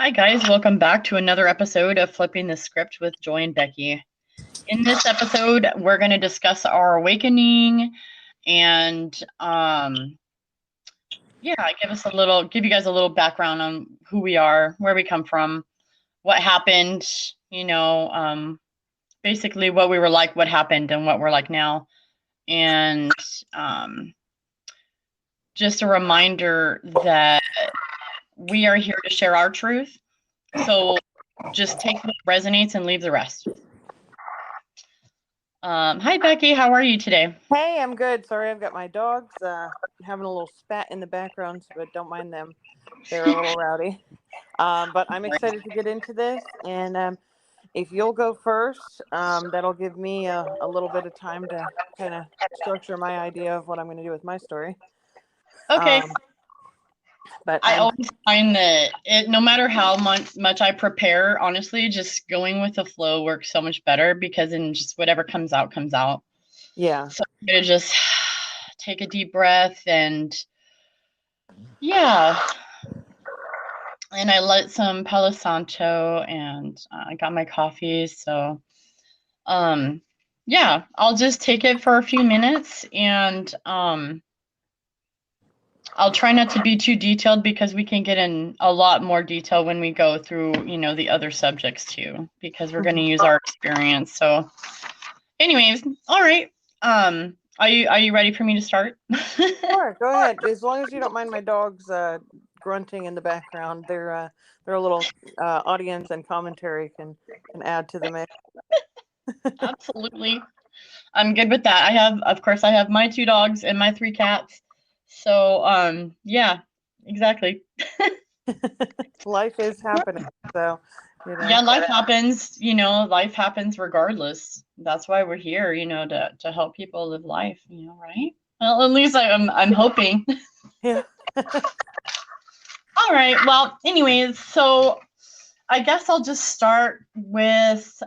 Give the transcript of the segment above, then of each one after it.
Hi guys, welcome back to another episode of Flipping the Script with Joy and Becky. In this episode, we're going to discuss our awakening and give you guys a little background on who we are, where we come from, what happened, basically what we were like, what happened, and what we're like now. And just a reminder that we are here to share our truth. So just take what resonates and leave the rest. Hi, Becky. How are you today? Hey, I'm good. Sorry, I've got my dogs having a little spat in the background, but don't mind them. They're a little rowdy. But I'm excited to get into this. And if you'll go first, that'll give me a little bit of time to kind of structure my idea of what I'm going to do with my story. Okay. But I always find that no matter how much I prepare, honestly, just going with the flow works so much better because then just whatever comes out, comes out. Yeah. So I'm going to just take a deep breath and yeah. And I lit some Palo Santo and I got my coffee. So, yeah, I'll just take it for a few minutes and I'll try not to be too detailed because we can get in a lot more detail when we go through, the other subjects too, because we're going to use our experience. So anyways, all right. Are you ready for me to start? Sure, go ahead. As long as you don't mind my dogs grunting in the background, they're a little audience and commentary can add to the mix. Absolutely. I'm good with that. Of course, I have my 2 dogs and my 3 cats. So, yeah, exactly. Life is happening. So, Yeah, life happens, life happens regardless. That's why we're here, to help people live life, right? Well, at least I'm hoping. Yeah. All right. Well, anyways, so I guess I'll just start with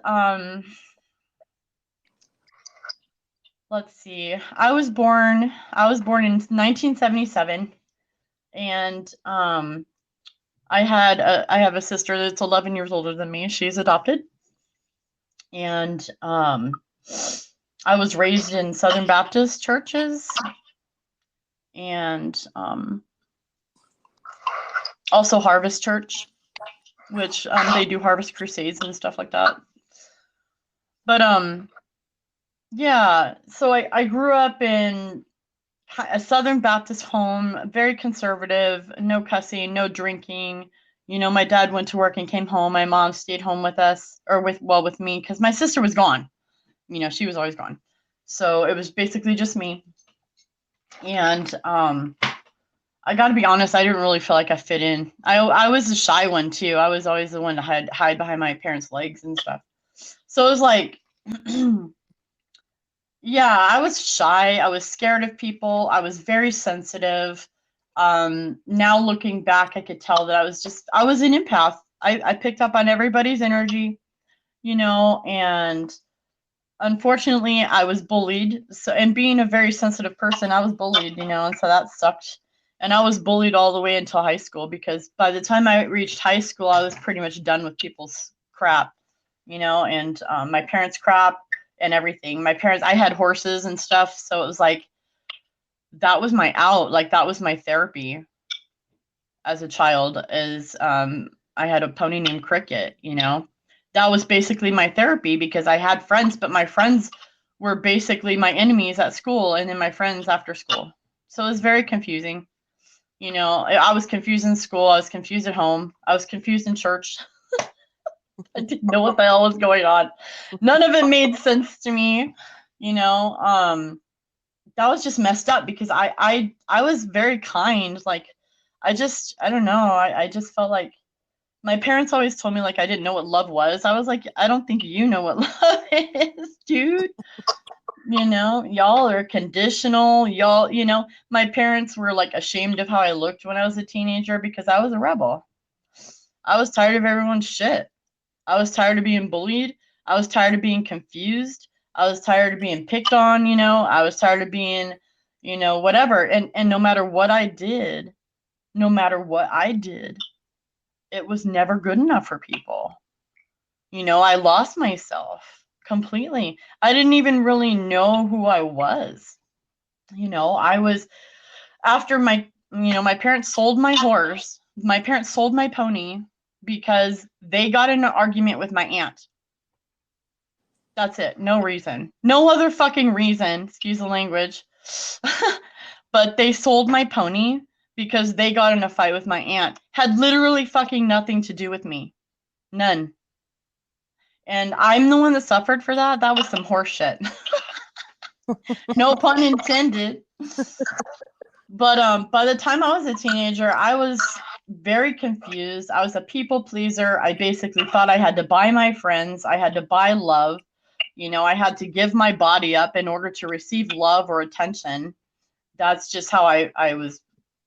let's see. I was born in 1977 and I have a sister that's 11 years older than me. She's adopted. And I was raised in Southern Baptist churches and also Harvest Church, which they do Harvest Crusades and stuff like that. But yeah, so I grew up in a Southern Baptist home, very conservative, no cussing, no drinking. My dad went to work and came home. My mom stayed home with us, or with me, because my sister was gone. She was always gone. So it was basically just me. And I got to be honest, I didn't really feel like I fit in. I was a shy one too. I was always the one to hide behind my parents' legs and stuff. So it was like, yeah, I was shy. I was scared of people. I was very sensitive. Now looking back, I could tell that I was an empath. I picked up on everybody's energy, and unfortunately I was bullied. So, and being a very sensitive person, I was bullied, and so that sucked. And I was bullied all the way until high school because by the time I reached high school, I was pretty much done with people's crap, and my parents' crap and everything. I had horses and stuff. So it was like, that was my out. Like that was my therapy as a child is, I had a pony named Cricket, that was basically my therapy because I had friends, but my friends were basically my enemies at school and then my friends after school. So it was very confusing. I was confused in school. I was confused at home. I was confused in church. I didn't know what the hell was going on. None of it made sense to me. That was just messed up because I was very kind. Like, I don't know. I just felt like my parents always told me like I didn't know what love was. I was like, I don't think you know what love is, dude. Y'all are conditional. My parents were like ashamed of how I looked when I was a teenager because I was a rebel. I was tired of everyone's shit. I was tired of being bullied. I was tired of being confused. I was tired of being picked on, I was tired of being, whatever. And no matter what I did, it was never good enough for people. You know, I lost myself completely. I didn't even really know who I was. You know, I was after my parents sold my horse. My parents sold my pony because they got in an argument with my aunt. That's it. No reason. No other fucking reason. Excuse the language. But they sold my pony because they got in a fight with my aunt. Had literally fucking nothing to do with me. None. And I'm the one that suffered for that. That was some horse shit. No pun intended. But by the time I was a teenager, I was very confused. I was a people pleaser. I basically thought I had to buy my friends. I had to buy love. You know, I had to give my body up in order to receive love or attention. That's just how I was,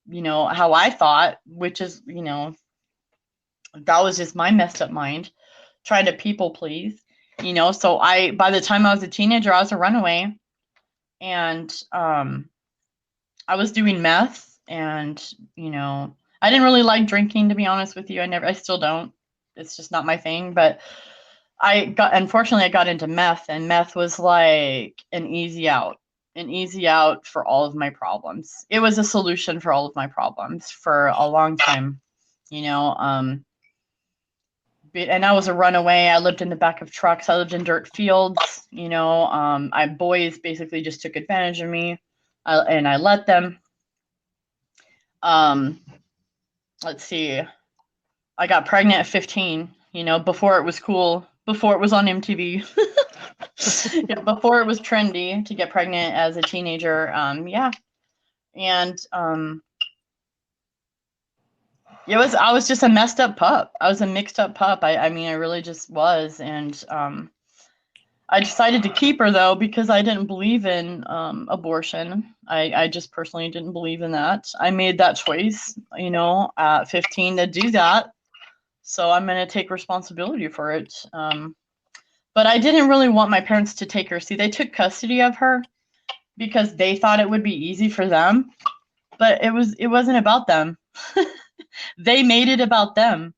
you know, how I thought, which is, you know, that was just my messed up mind, trying to people please, you know. So by the time I was a teenager, I was a runaway, and I was doing meth, and, you know, I didn't really like drinking, to be honest with you. I still don't. It's just not my thing. But unfortunately, I got into meth, and meth was like an easy out for all of my problems. It was a solution for all of my problems for a long time, you know. And I was a runaway. I lived in the back of trucks. I lived in dirt fields, you know. Boys basically just took advantage of me, and I let them. Let's see. I got pregnant at 15, you know, before it was cool, before it was on MTV. Yeah, before it was trendy to get pregnant as a teenager. Yeah. And I was just a messed up pup. I was a mixed up pup. I mean, I really just was. And I decided to keep her, though, because I didn't believe in abortion. I just personally didn't believe in that. I made that choice, you know, at 15 to do that. So I'm going to take responsibility for it. But I didn't really want my parents to take her. See, they took custody of her because they thought it would be easy for them. But it wasn't about them. They made it about them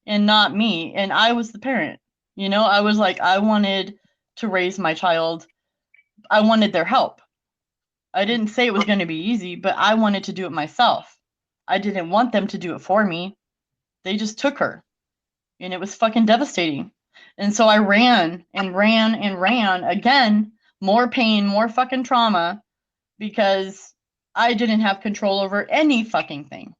and not me. And I was the parent. You know, I was like, I wanted to raise my child. I wanted their help. I didn't say it was going to be easy, but I wanted to do it myself. I didn't want them to do it for me. They just took her. And it was fucking devastating. And so I ran and ran and ran. Again, more pain, more fucking trauma, because I didn't have control over any fucking thing.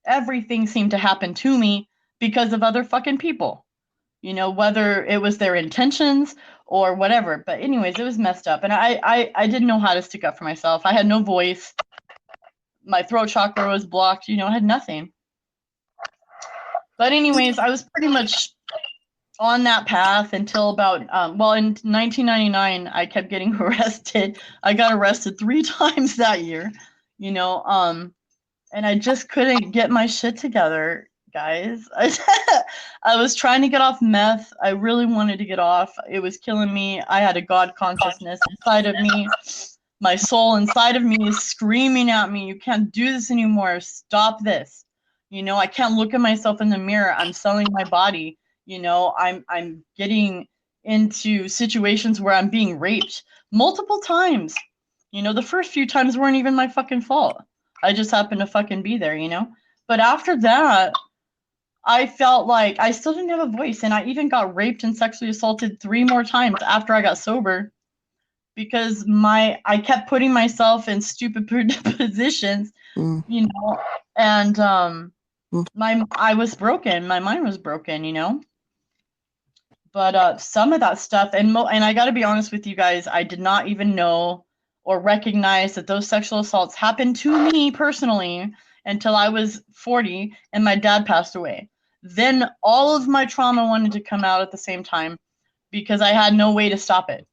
Everything seemed to happen to me because of other fucking people. You know, whether it was their intentions or whatever. But anyways, it was messed up. And I didn't know how to stick up for myself. I had no voice. My throat chakra was blocked. You know, I had nothing. But anyways, I was pretty much on that path until about, in 1999, I kept getting arrested. I got arrested 3 times that year, you know, and I just couldn't get my shit together, guys. I was trying to get off meth. I really wanted to get off. It was killing me. I had a God consciousness inside of me. My soul inside of me is screaming at me, you can't do this anymore. Stop this. You know, I can't look at myself in the mirror. I'm selling my body. You know, I'm getting into situations where I'm being raped multiple times. You know, the first few times weren't even my fucking fault. I just happened to fucking be there, you know? But after that, I felt like I still didn't have a voice. And I even got raped and sexually assaulted 3 more times after I got sober, because I kept putting myself in stupid positions, you know, and I was broken. My mind was broken, you know? But some of that stuff, and I got to be honest with you guys, I did not even know or recognize that those sexual assaults happened to me personally until I was 40 and my dad passed away. Then all of my trauma wanted to come out at the same time because I had no way to stop it.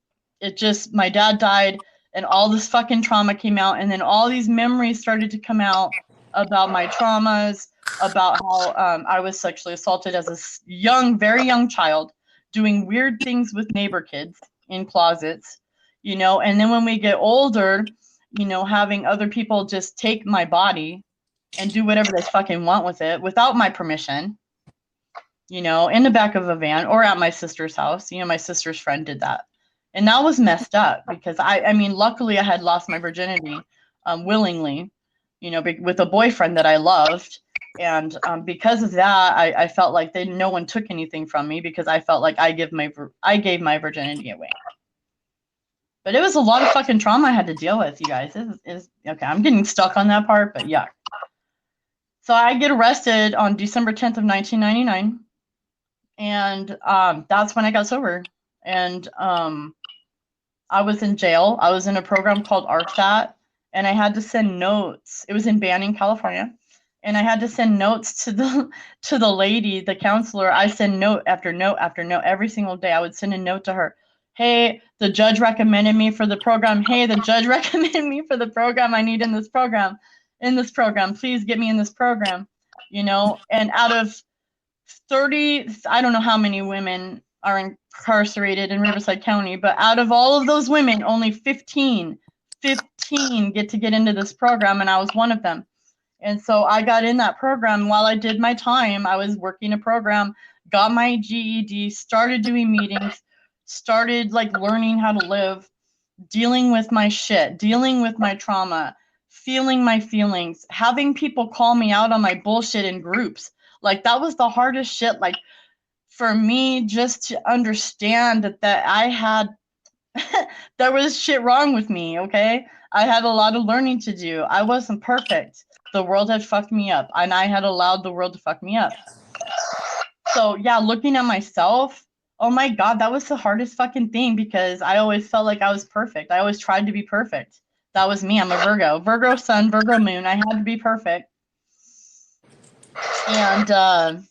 My dad died and all this fucking trauma came out, and then all these memories started to come out about my traumas, about how I was sexually assaulted as a very young child, doing weird things with neighbor kids in closets, you know. And then when we get older, you know, having other people just take my body and do whatever they fucking want with it without my permission, you know, in the back of a van or at my sister's house. You know, my sister's friend did that. And that was messed up because I mean, luckily I had lost my virginity willingly, you know, with a boyfriend that I loved. And because of that, I felt like no one took anything from me because I felt like I gave my virginity away. But it was a lot of fucking trauma I had to deal with, you guys. Is okay. I'm getting stuck on that part, but yeah. So I get arrested on December 10th of 1999, and that's when I got sober. And I was in jail. I was in a program called RSAT, and I had to send notes. It was in Banning, California, and I had to send notes to the lady, the counselor. I send note after note after note every single day. I would send a note to her. Hey, the judge recommended me for the program. Hey, the judge recommended me for the program I need in this program. In this program, please get me in this program. You know, and out of 30, I don't know how many women are incarcerated in Riverside County, but out of all of those women, only 15 get to get into this program, and I was one of them. And so I got in that program. While I did my time, I was working a program, got my GED, started doing meetings, started like learning how to live, dealing with my shit, dealing with my trauma, feeling my feelings, having people call me out on my bullshit in groups. Like that was the hardest shit, like for me, just to understand that I had there was shit wrong with me, okay? I had a lot of learning to do. I wasn't perfect. The world had fucked me up, and I had allowed the world to fuck me up. So yeah, looking at myself, oh my God, that was the hardest fucking thing because I always felt like I was perfect. I always tried to be perfect. That was me. I'm a Virgo. Virgo sun, Virgo moon. I had to be perfect. And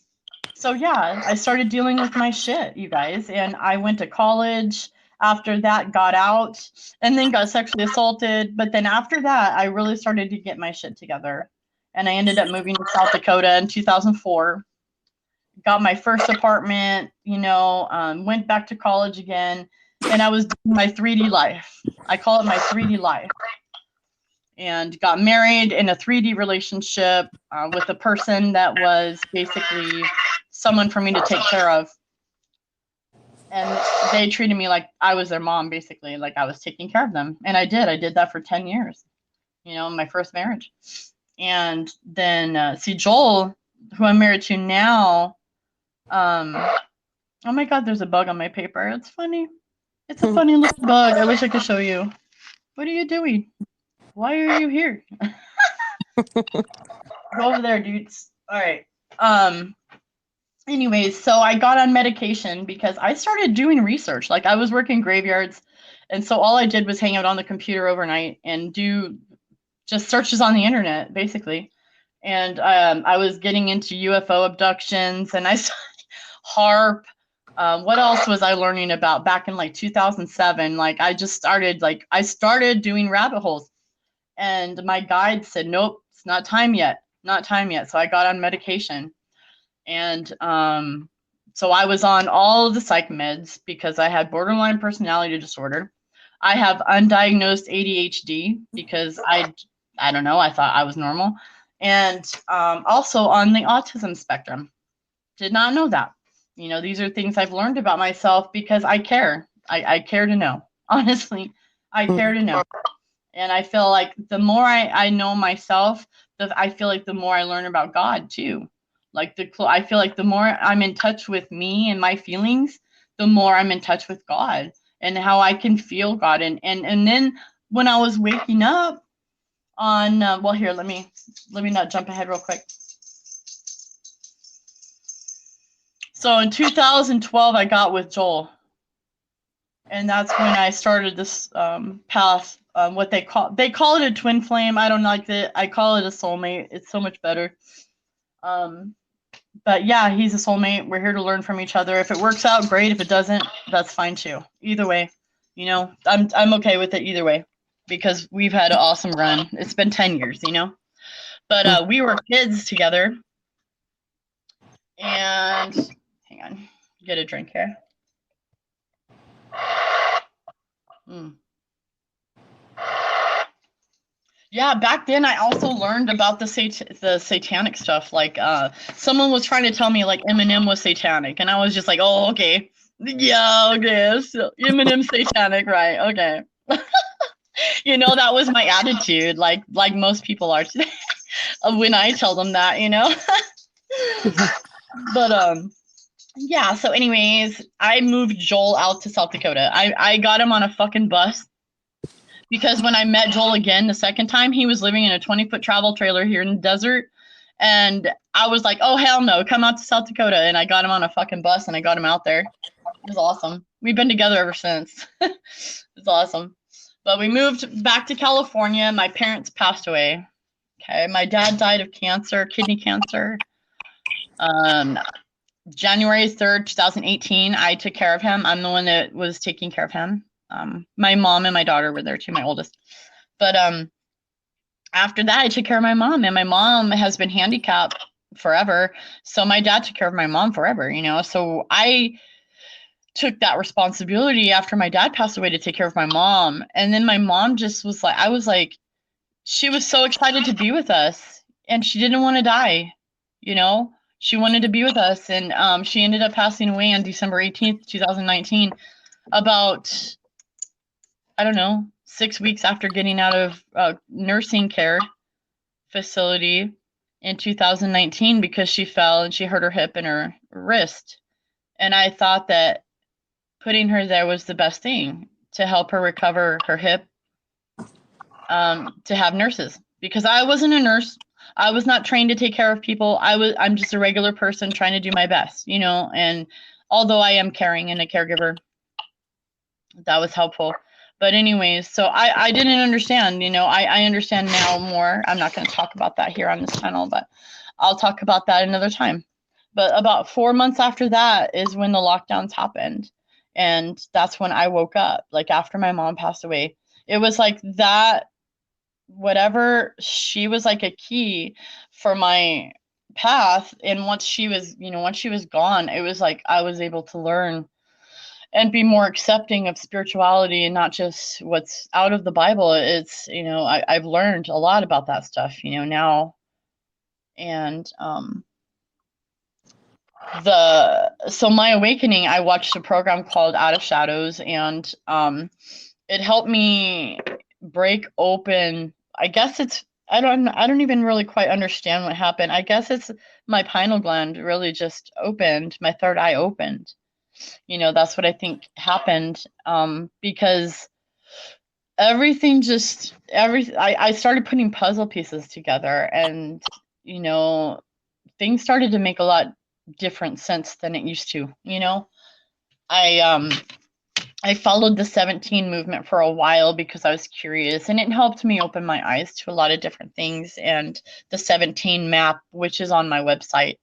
so yeah, I started dealing with my shit, you guys. And I went to college. After that, got out and then got sexually assaulted. But then after that, I really started to get my shit together. And I ended up moving to South Dakota in 2004. Got my first apartment, you know, went back to college again. And I was doing my 3D life. I call it my 3D life. And got married in a 3D relationship with a person that was basically someone for me to take care of. And they treated me like I was their mom, basically, like I was taking care of them. And I did that for 10 years, you know, my first marriage. And then see Joel, who I'm married to now, oh my God, there's a bug on my paper. It's funny. It's a funny little bug. I wish I could show you. What are you doing? Why are you here? Go over there, dudes. All right. Anyways, so I got on medication because I started doing research. Like I was working graveyards, and so all I did was hang out on the computer overnight and do just searches on the internet, basically. And I was getting into UFO abductions, and I started HARP. What else was I learning about back in like 2007? Like I started doing rabbit holes, and my guide said, "Nope, it's not time yet. Not time yet." So I got on medication. And so I was on all of the psych meds because I had borderline personality disorder. I have undiagnosed ADHD because I don't know, I thought I was normal. And also on the autism spectrum. Did not know that. You know, these are things I've learned about myself because I care. I care to know. Honestly, I care to know. And I feel like the more I know myself, I feel like the more I learn about God too. Like I feel like the more I'm in touch with me and my feelings, the more I'm in touch with God and how I can feel God. And then when I was waking up on, well, here, let me not jump ahead real quick. So in 2012, I got with Joel. And that's when I started this path. What they call it a twin flame. I don't like it. I call it a soulmate. It's so much better. But yeah, he's a soulmate. We're here to learn from each other. If it works out, great. If it doesn't, that's fine too. Either way, you know, I'm okay with it either way because we've had an awesome run. It's been 10 years, you know. But we were kids together. And hang on, get a drink here. Yeah, back then I also learned about the satanic stuff. Like, someone was trying to tell me like Eminem was satanic, and I was just like, oh, okay, yeah, okay, so Eminem's satanic, right? Okay, you know, that was my attitude, like most people are today when I tell them that, you know. But yeah. So, anyways, I moved Joel out to South Dakota. I got him on a fucking bus because when I met Joel again the second time, he was living in a 20-foot travel trailer here in the desert. And I was like, oh, hell no, come out to South Dakota. And I got him on a fucking bus and I got him out there. It was awesome. We've been together ever since. It's awesome. But we moved back to California. My parents passed away. Okay. My dad died of cancer, kidney cancer. Um, January 3rd, 2018, I took care of him. I'm the one that was taking care of him. My mom and my daughter were there too, my oldest. But after that, I took care of my mom, and my mom has been handicapped forever. So my dad took care of my mom forever, you know. So I took that responsibility after my dad passed away to take care of my mom. And then my mom just was like, I was like, she was so excited to be with us, and she didn't want to die, you know. She wanted to be with us, and she ended up passing away on December 18th, 2019, about, I don't know, 6 weeks after getting out of nursing care facility in 2019 because she fell and she hurt her hip and her wrist. And I thought that putting her there was the best thing to help her recover her hip, to have nurses, because I wasn't a nurse. I was not trained to take care of people. I'm just a regular person trying to do my best, you know, and although I am caring and a caregiver, that was helpful. But anyways, so I didn't understand, you know. I understand now more. I'm not going to talk about that here on this channel, but I'll talk about that another time. But about 4 months after that is when the lockdowns happened. And that's when I woke up, like after my mom passed away. It was like that, whatever, she was like a key for my path. And once she was, you know, once she was gone, it was like I was able to learn and be more accepting of spirituality and not just what's out of the Bible. It's, you know, I've learned a lot about that stuff, you know, now. And so my awakening, I watched a program called Out of Shadows, and it helped me break open. I guess it's, I don't even really quite understand what happened. I guess it's my pineal gland really just opened, my third eye opened. You know, that's what I think happened, because everything just, I started putting puzzle pieces together, and, you know, things started to make a lot different sense than it used to, you know. I followed the 17 movement for a while because I was curious, and it helped me open my eyes to a lot of different things. And the 17 map, which is on my website,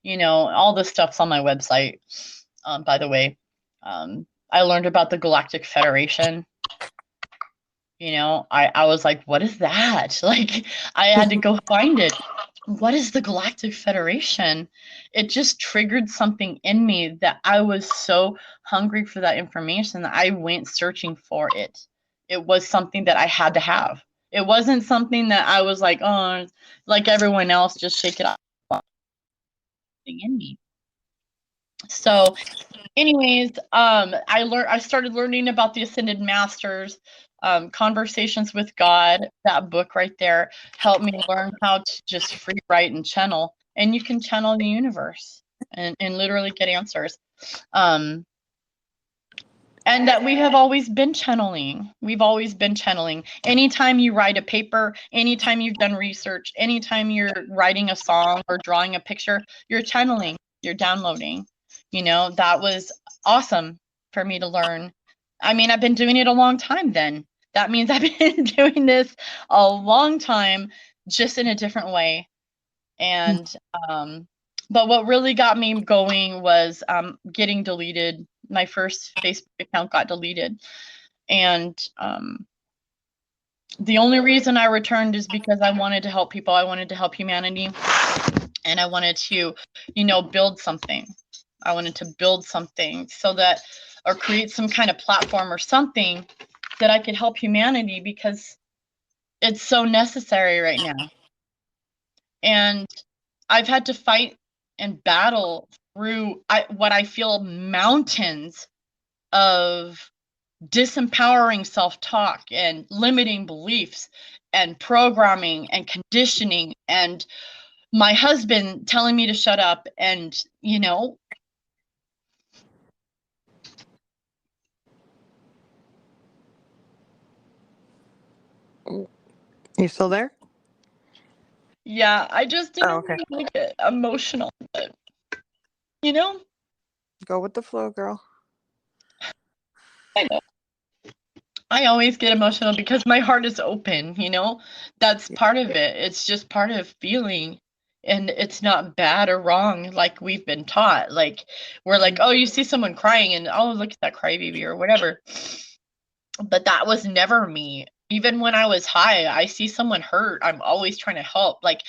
you know, all this stuff's on my website. By the way, I learned about the Galactic Federation. You know, I was like, what is that? Like, I had to go find it. What is the Galactic Federation? It just triggered something in me that I was so hungry for that information that I went searching for it. It was something that I had to have. It wasn't something that I was like, oh, like everyone else, just shake it off in me. So anyways, I started learning about the Ascended Masters, Conversations with God. That book right there helped me learn how to just free write and channel. And you can channel the universe and literally get answers. And that we have always been channeling. We've always been channeling. Anytime you write a paper, anytime you've done research, anytime you're writing a song or drawing a picture, you're channeling, you're downloading. You know, that was awesome for me to learn. I mean, I've been doing it a long time then. That means I've been doing this a long time, just in a different way. And but what really got me going was getting deleted. My first Facebook account got deleted, and the only reason I returned is because I wanted to help people. I wanted to help humanity, and I wanted to, you know, build something. I wanted to build something so that, or create some kind of platform or something that I could help humanity, because It's so necessary right now. And I've had to fight and battle through what I feel mountains of disempowering self-talk and limiting beliefs and programming and conditioning and my husband telling me to shut up and, you know. You still there? Yeah, I just didn't okay. really get emotional, but, you know. Go with the flow, girl. I know. I always get emotional because my heart is open, you know? That's part of it. It's just part of feeling. And it's not bad or wrong like we've been taught. Like, we're like, oh, you see someone crying and, oh, look at that crybaby or whatever. But that was never me. Even when I was high, I see someone hurt, I'm always trying to help. Like,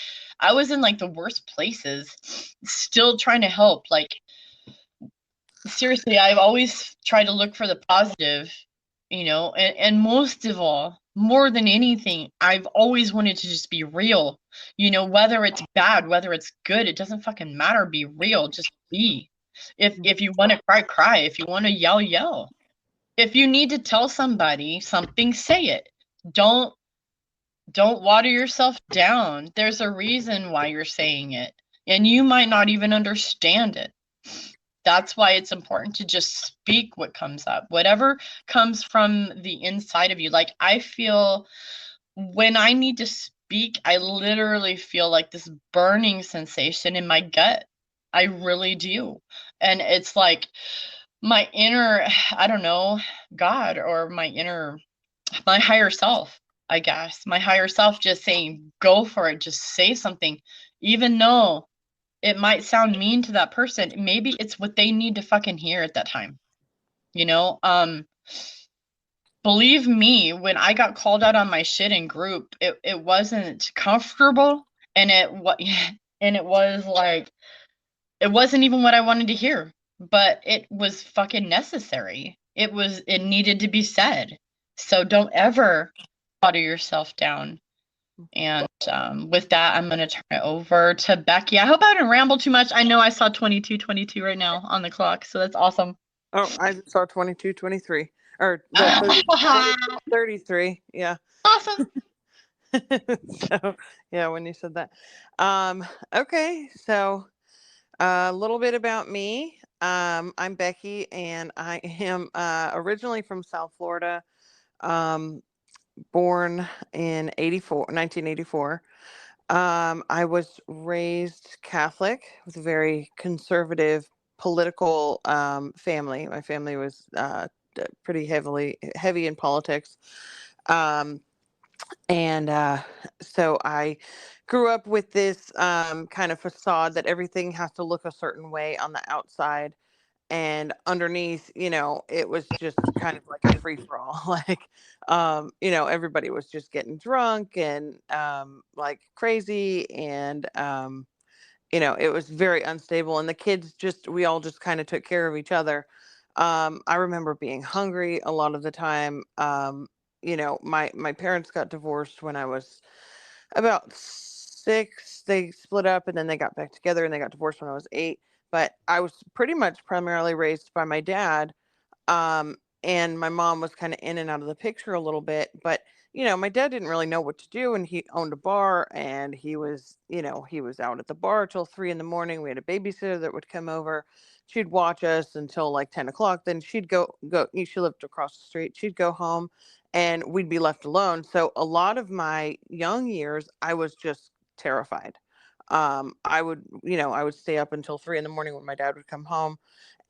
I was in like the worst places, still trying to help. Like, seriously, I've always tried to look for the positive, you know, and most of all, more than anything, I've always wanted to just be real, you know, whether it's bad, whether it's good, it doesn't fucking matter. Be real, just be. If you want to cry, cry. If you want to yell, yell. If you need to tell somebody something, say it. Don't water yourself down. There's a reason why you're saying it, and you might not even understand it. That's why it's important to just speak what comes up, whatever comes from the inside of you. Like, I feel when I need to speak, I literally feel like this burning sensation in my gut. I really do. And it's like my inner, I don't know, God, or my higher self, I guess. My higher self just saying, go for it, just say something, even though it might sound mean to that person. Maybe it's what they need to fucking hear at that time. You know, believe me, when I got called out on my shit in group, it wasn't comfortable, and it was like, it wasn't even what I wanted to hear, but it was fucking necessary. It needed to be said. So don't ever water yourself down. And with that, I'm going to turn it over to Becky. I hope I didn't ramble too much. I know I saw 22:22 right now on the clock, so that's awesome. Oh, I just saw 22:23 or the 33. Yeah. Awesome. So, yeah, when you said that. Okay, so a little bit about me. I'm Becky, and I am originally from South Florida, born in 1984. I was raised Catholic with a very conservative political family. My family was pretty heavy in politics. Um, and so I grew up with this kind of facade that everything has to look a certain way on the outside. And underneath, it was just kind of like a free for all. Like, everybody was just getting drunk and like crazy. And, it was very unstable. And the kids we all just kind of took care of each other. I remember being hungry a lot of the time. My parents got divorced when I was about 6. They split up and then they got back together, and they got divorced when I was 8. But I was pretty much primarily raised by my dad. And my mom was kind of in and out of the picture a little bit. But, my dad didn't really know what to do, and he owned a bar, and he was out at the bar till 3 in the morning. We had a babysitter that would come over. She'd watch us until like 10 o'clock. Then she'd go. She lived across the street. She'd go home, and we'd be left alone. So a lot of my young years, I was just terrified. I would stay up until 3 in the morning when my dad would come home,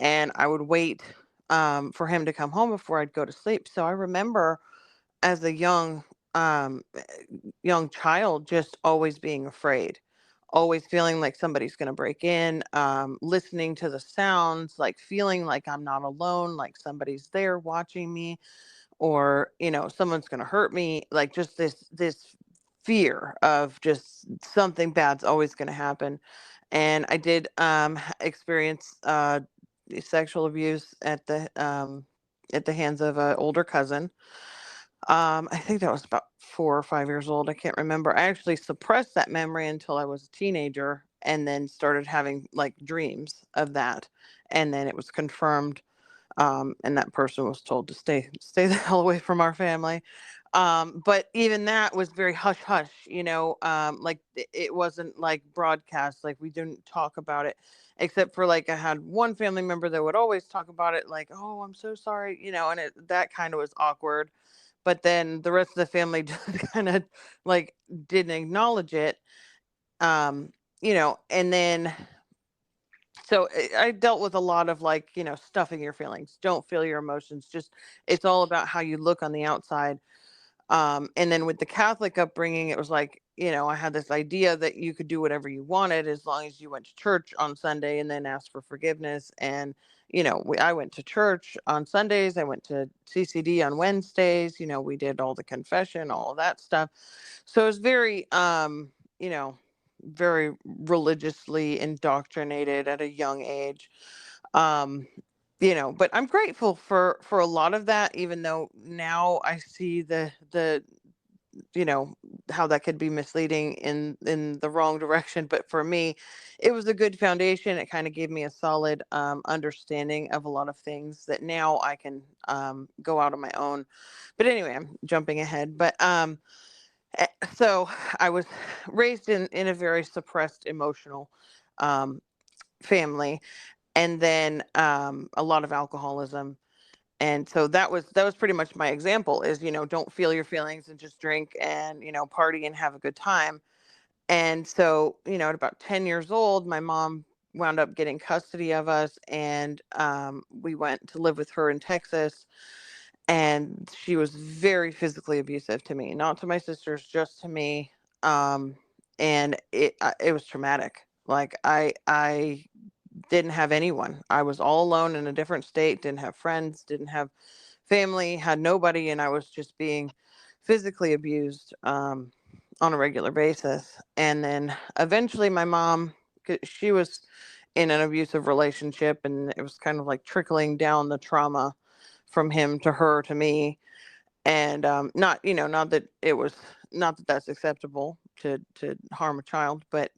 and I would wait for him to come home before I'd go to sleep. So I remember as a young child just always being afraid, always feeling like somebody's going to break in, listening to the sounds, like feeling like I'm not alone, like somebody's there watching me, or someone's going to hurt me, like just this fear of just something bad's always going to happen. And I did experience sexual abuse at the hands of an older cousin. I think that was about 4 or 5 years old. I can't remember. I actually suppressed that memory until I was a teenager and then started having like dreams of that. And then it was confirmed. And that person was told to stay the hell away from our family. But even that was very hush hush, like it wasn't like broadcast, like we didn't talk about it, except for like I had one family member that would always talk about it, like, oh, I'm so sorry, and that kind of was awkward. But then the rest of the family just kind of like didn't acknowledge it. Um, and then so I dealt with a lot of like, stuffing your feelings. Don't feel your emotions. Just it's all about how you look on the outside. And then with the Catholic upbringing, it was like, I had this idea that you could do whatever you wanted as long as you went to church on Sunday and then asked for forgiveness. And, I went to church on Sundays. I went to CCD on Wednesdays. We did all the confession, all of that stuff. So it was very, very religiously indoctrinated at a young age. Um, but I'm grateful for a lot of that, even though now I see the you know how that could be misleading in the wrong direction. But for me, it was a good foundation. It kind of gave me a solid understanding of a lot of things that now I can go out on my own. But anyway, I'm jumping ahead. But so I was raised in a very suppressed emotional um, family, and then a lot of alcoholism. And so that was pretty much my example is, don't feel your feelings and just drink and, party and have a good time. And so, at about 10 years old, my mom wound up getting custody of us, and we went to live with her in Texas. And she was very physically abusive to me, not to my sisters, just to me. Um, and it was traumatic. Like I didn't have anyone. I was all alone in a different state, didn't have friends, didn't have family, had nobody, and I was just being physically abused on a regular basis. And then eventually my mom, 'cause she was in an abusive relationship, and it was kind of like trickling down the trauma from him to her to me. And not, not that it was, not that that's acceptable to harm a child, but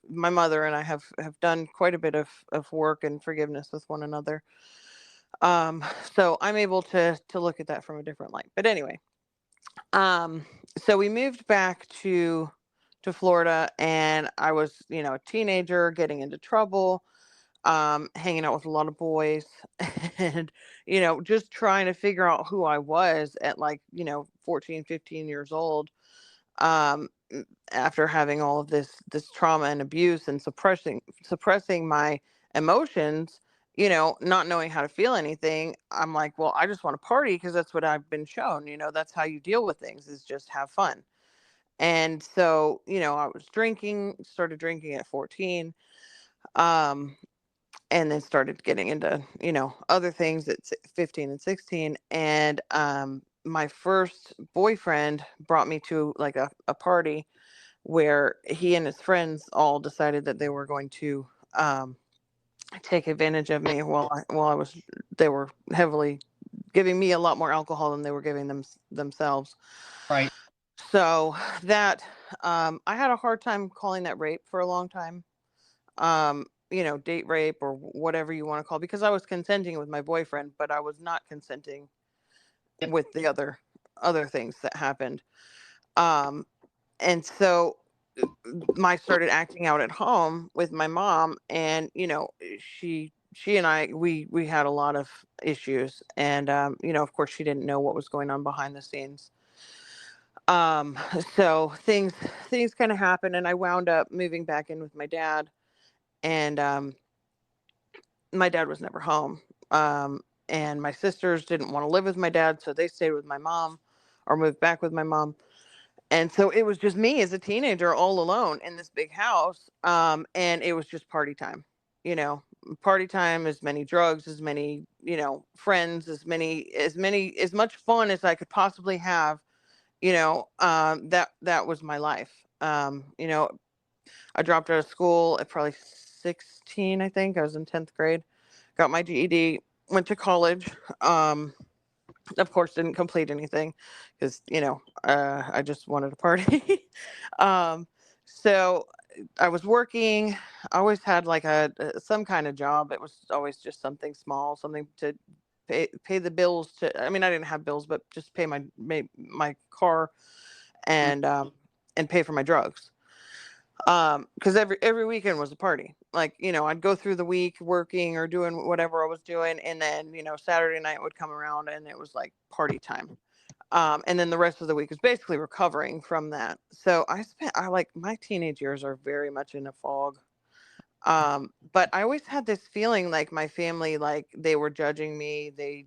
my mother and I have done quite a bit of work and forgiveness with one another. So I'm able to look at that from a different light. But anyway, so we moved back to Florida, and I was, a teenager getting into trouble, hanging out with a lot of boys, and, just trying to figure out who I was at like, 14, 15 years old. Um, After having all of this trauma and abuse and suppressing my emotions, not knowing how to feel anything, I'm like, well, I just want to party because that's what I've been shown. That's how you deal with things, is just have fun. And so, I was started drinking at 14. Um, and then started getting into, other things at 15 and 16. And my first boyfriend brought me to like a party where he and his friends all decided that they were going to take advantage of me while I was, they were heavily giving me a lot more alcohol than they were giving themselves. Right. So that I had a hard time calling that rape for a long time. Date rape or whatever you want to call it, because I was consenting with my boyfriend, but I was not consenting Yep. with the other things that happened. Um, and so I started acting out at home with my mom, and she and I we had a lot of issues, and of course she didn't know what was going on behind the scenes. Um, so things kind of happened, and I wound up moving back in with my dad, and my dad was never home. And my sisters didn't want to live with my dad, so they stayed with my mom or moved back with my mom. And so it was just me as a teenager all alone in this big house. And it was just party time, you know, party time, as many drugs, as many, friends, as much fun as I could possibly have, that was my life. I dropped out of school at probably 16, I think. I was in 10th grade, got my GED, went to college, um, Of course, didn't complete anything because, I just wanted a party. um, so I was working. I always had like some kind of job. It was always just something small, something to pay the bills to. I mean, I didn't have bills, but just pay my car and pay for my drugs. Because every weekend was a party. Like, I'd go through the week working or doing whatever I was doing, and then Saturday night would come around and it was like party time. And then the rest of the week is basically recovering from that. So I like, my teenage years are very much in a fog. But I always had this feeling like my family, like they were judging me. They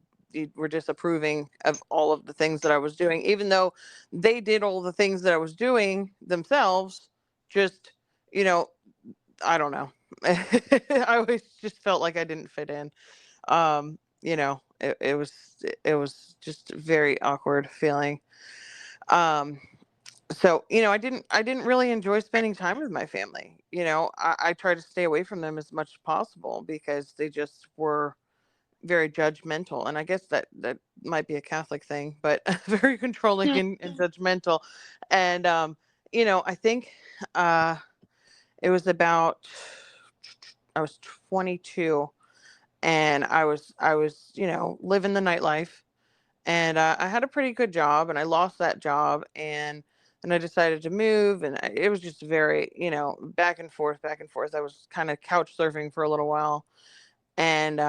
were disapproving of all of the things that I was doing, even though they did all the things that I was doing themselves. Just, you know, I don't know. I always just felt like I didn't fit in. It was just a very awkward feeling. Um, so I didn't really enjoy spending time with my family. I try to stay away from them as much as possible because they just were very judgmental, and I guess that might be a Catholic thing, but very controlling and judgmental. And I think uh it was about, I was 22, and I was living the nightlife, and I had a pretty good job, and I lost that job, and then I decided to move, and it was just very, back and forth, back and forth. I was kind of couch surfing for a little while, and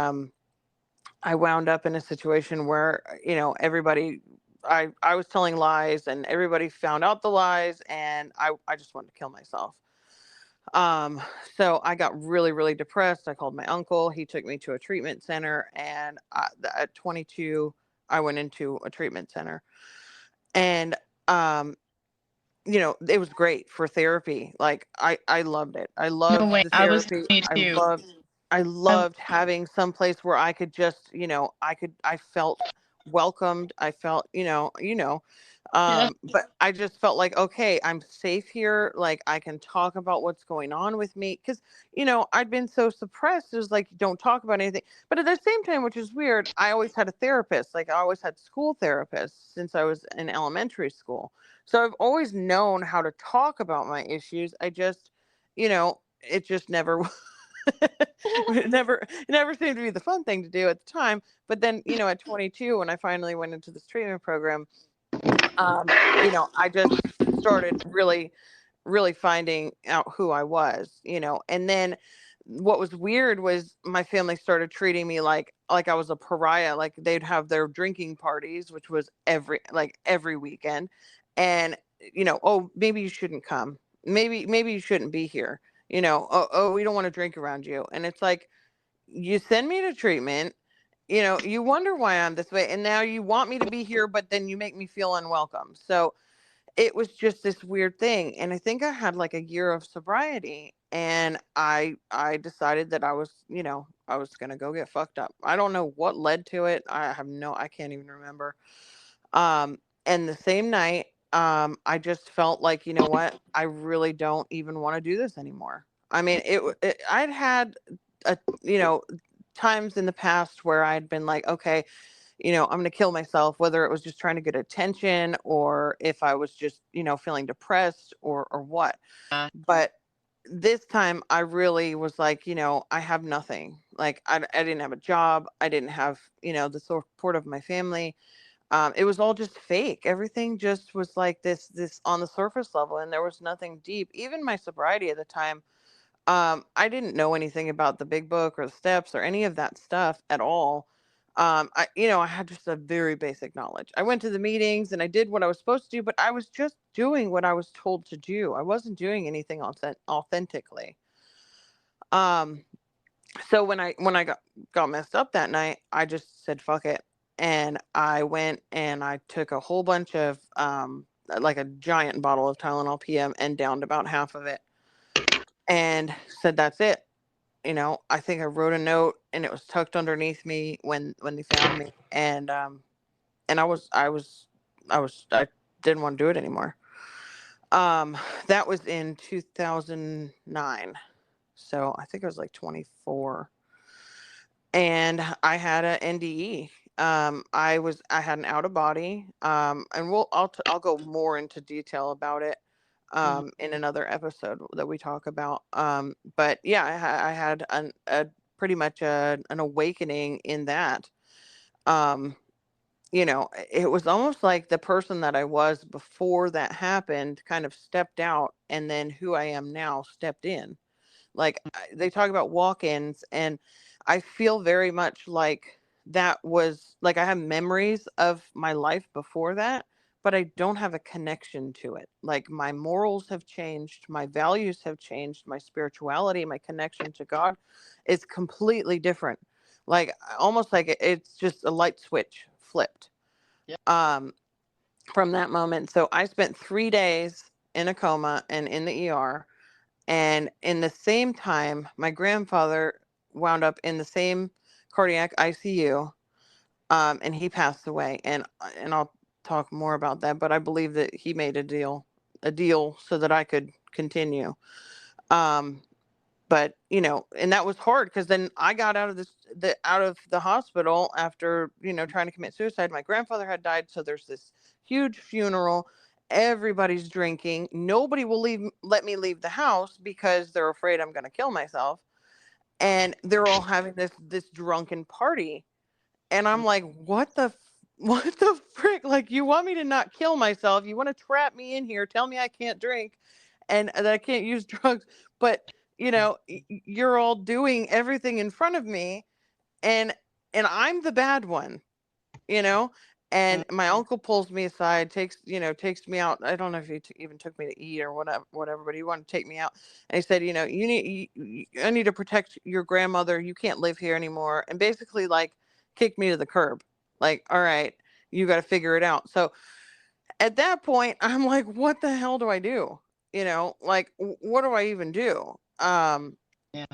I wound up in a situation where, everybody, I was telling lies, and everybody found out the lies, and I just wanted to kill myself. Um, so I got really, really depressed. I called my uncle. He took me to a treatment center, and at 22, I went into a treatment center, and um, it was great for therapy. Like, I loved it. I No loved way. the I was therapy. I 22. loved I I, loved having some place where I could just, I felt welcomed. I felt, yeah. but I just felt like, okay, I'm safe here. Like, I can talk about what's going on with me. Cause, I'd been so suppressed. It was like, don't talk about anything. But at the same time, which is weird, I always had a therapist. Like, I always had school therapists since I was in elementary school. So I've always known how to talk about my issues. I just, it just never, it never seemed to be the fun thing to do at the time. But then, at 22, when I finally went into this treatment program, I just started really, really finding out who I was, and then what was weird was my family started treating me like I was a pariah. Like, they'd have their drinking parties, which was every weekend. And, oh, maybe you shouldn't come. Maybe you shouldn't be here. Oh, we don't want to drink around you. And it's like, you send me to treatment, you wonder why I'm this way, and now you want me to be here, but then you make me feel unwelcome. So it was just this weird thing. And I think I had like a year of sobriety, and I decided that I was going to go get fucked up. I don't know what led to it. I can't even remember. And the same night, I just felt like, you know what? I really don't even want to do this anymore. I mean, I'd had a, times in the past where I'd been like, okay, I'm going to kill myself, whether it was just trying to get attention, or if I was just, feeling depressed, or what. But this time I really was like, I have nothing. Like, I didn't have a job. I didn't have, the support of my family. It was all just fake. Everything just was like this on the surface level, and there was nothing deep. Even my sobriety at the time, I didn't know anything about the big book or the steps or any of that stuff at all. I had just a very basic knowledge. I went to the meetings and I did what I was supposed to do, but I was just doing what I was told to do. I wasn't doing anything authentically. Um, so when I got messed up that night, I just said fuck it, and I went and I took a whole bunch of like a giant bottle of Tylenol PM and downed about half of it, and said that's it. I think I wrote a note, and it was tucked underneath me when they found me, and I didn't want to do it anymore. That was in 2009, so I think I was like 24, and I had a NDE, I had an out of body, and I'll go more into detail about it Mm. in another episode that we talk about. But yeah, I had a pretty much an awakening in that. Um, it was almost like the person that I was before that happened kind of stepped out, and then who I am now stepped in. Like they talk about walk-ins, and I feel very much like that was like I have memories of my life before that, but I don't have a connection to it. Like my morals have changed, my values have changed, my spirituality, my connection to God is completely different. Like almost like it's just a light switch flipped. Yeah. Um, from that moment. So I spent 3 days in a coma and in the ER, and in the same time, my grandfather wound up in the same cardiac ICU, and he passed away. And I'll talk more about that. But I believe that he made a deal so that I could continue. Um, but and that was hard because then I got out of the hospital after trying to commit suicide. My grandfather had died, so there's this huge funeral. Everybody's drinking. Nobody will let me leave the house because they're afraid I'm going to kill myself, and they're all having this drunken party, and I'm like, what the frick? Like, you want me to not kill myself? You want to trap me in here? Tell me I can't drink and that I can't use drugs, but you're all doing everything in front of me, and I'm the bad one, you know. Mm. And my uncle pulls me aside, takes me out. I don't know if he even took me to eat or whatever, but he wanted to take me out. And he said, I need to protect your grandmother. You can't live here anymore. And basically, like, kicked me to the curb. Like, all right, you got to figure it out. So at that point, I'm like, what the hell do I do? Like, what do I even do? Yeah.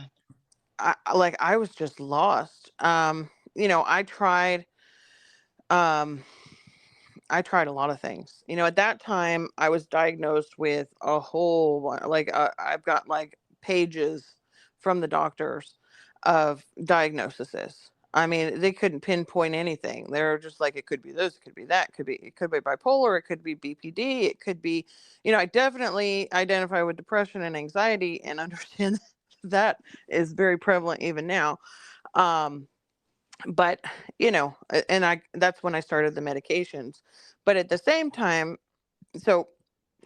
I was just lost. I tried. Um, I tried a lot of things. At that time, I was diagnosed with a whole like I've got like pages from the doctors of diagnoses. I mean, they couldn't pinpoint anything. They're just like, it could be this, it could be that, it could be bipolar, it could be BPD, it could be, I definitely identify with depression and anxiety and understand that is very prevalent even now. Um, but and that's when I started the medications. But at the same time, so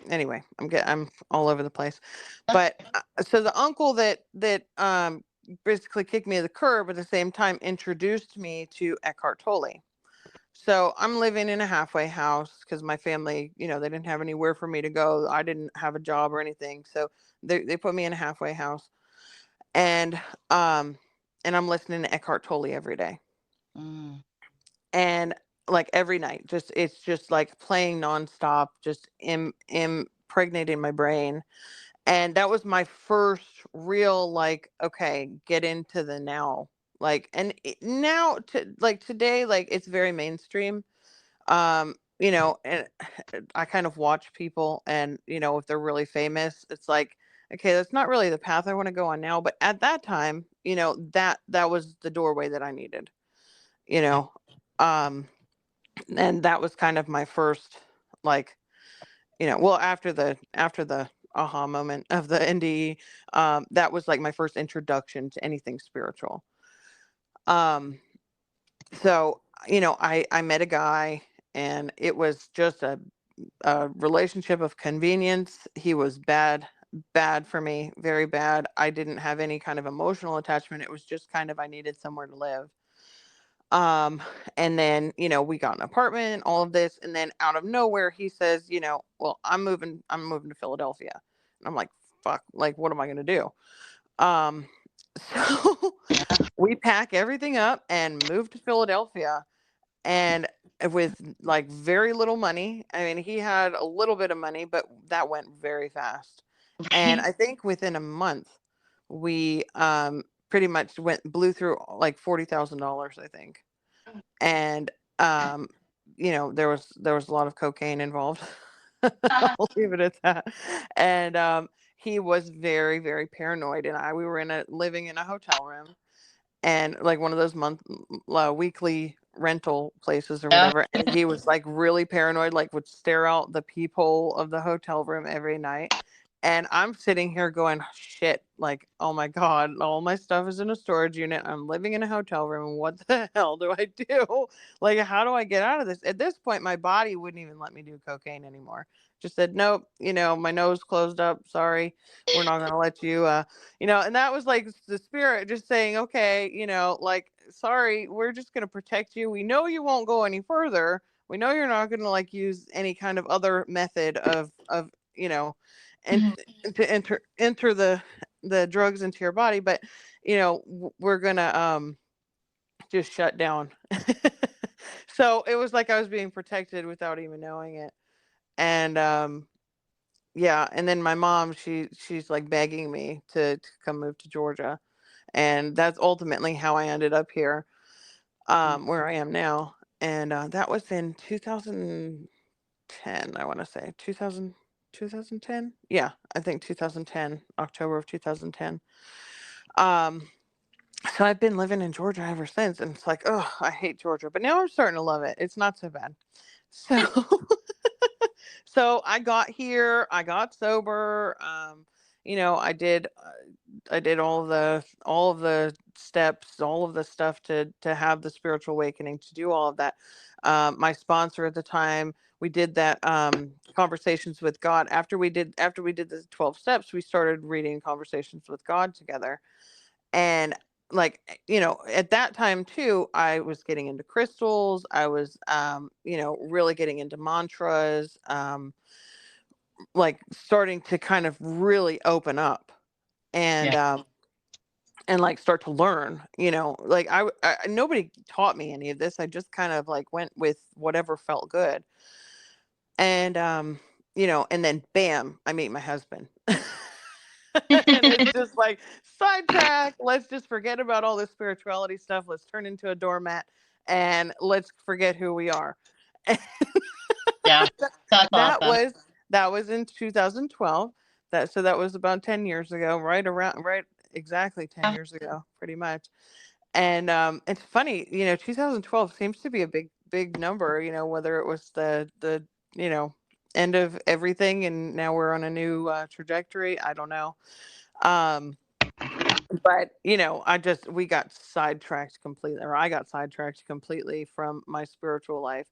anyway, I'm all over the place. But so the uncle that basically kicked me to the curb at the same time introduced me to Eckhart Tolle. So I'm living in a halfway house because my family, they didn't have anywhere for me to go. I didn't have a job or anything, so they put me in a halfway house, and um and I'm listening to Eckhart Tolle every day. Mm. And like every night, it's just like playing nonstop, just impregnating my brain. And that was my first real, like, okay, get into the now. Like, and now to like today, like it's very mainstream. And I kind of watch people, and if they're really famous, it's like, okay, that's not really the path I want to go on now. But at that time, that was the doorway that I needed, you know. Um, and that was kind of my first, like, well, after the aha moment of the NDE, that was like my first introduction to anything spiritual. um so I met a guy, and it was just a relationship of convenience. He was bad for me, very bad. I didn't have any kind of emotional attachment. It was just kind of, I needed somewhere to live. Um, and then, we got an apartment, all of this, and then out of nowhere, he says, well, I'm moving to Philadelphia. And I'm like, fuck, like, what am I gonna do? Um, so we pack everything up and move to Philadelphia, and with like very little money. I mean, he had a little bit of money, but that went very fast. And Right. I think within a month, we pretty much blew through like $40,000, I think. And um there was a lot of cocaine involved. I'll leave it at that. And he was very, very paranoid, and we were living in a hotel room, and like one of those weekly rental places or Yeah. whatever, and he was like really paranoid, like would stare out the peephole of the hotel room every night. And I'm sitting here going, shit, like, oh my God, all my stuff is in a storage unit. I'm living in a hotel room. What the hell do I do? Like, how do I get out of this? At this point, my body wouldn't even let me do cocaine anymore. Just said, nope, my nose closed up. Sorry, we're not going to let you, and that was like the spirit just saying, okay, like, sorry, we're just going to protect you. We know you won't go any further. We know you're not going to like use any kind of other method of, and Mhm. to enter the drugs into your body, but we're gonna just shut down. So it was like I was being protected without even knowing it. And yeah, and then my mom, she's like begging me to come move to Georgia, and that's ultimately how I ended up here, where I am now. And that was in 2010, I want to say 2010. Yeah, I think 2010, October of 2010. Um, so I've been living in Georgia ever since, and it's like, oh, I hate Georgia, but now I'm starting to love it. It's not so bad. So, so I got here, I got sober. I did all of the steps, all of the stuff to have the spiritual awakening, to do all of that. My sponsor at the time, we did that conversations with God. After we did the 12 steps, we started reading conversations with God together. And like, at that time too, I was getting into crystals. I was really getting into mantras, like starting to kind of really open up, and Yeah. like start to learn, like nobody taught me any of this. I just kind of like went with whatever felt good. And and then bam, I meet my husband. And it's just like, sidetrack, let's just forget about all this spirituality stuff, let's turn into a doormat, and let's forget who we are. Yeah. That's that awesome. was that was in 2012. That was about 10 years ago, right exactly 10 Yeah. years ago, pretty much. And it's funny, 2012 seems to be a big number, whether it was the you know end of everything and now we're on a new trajectory. I don't know. um but we got sidetracked completely, or I got sidetracked completely from my spiritual life,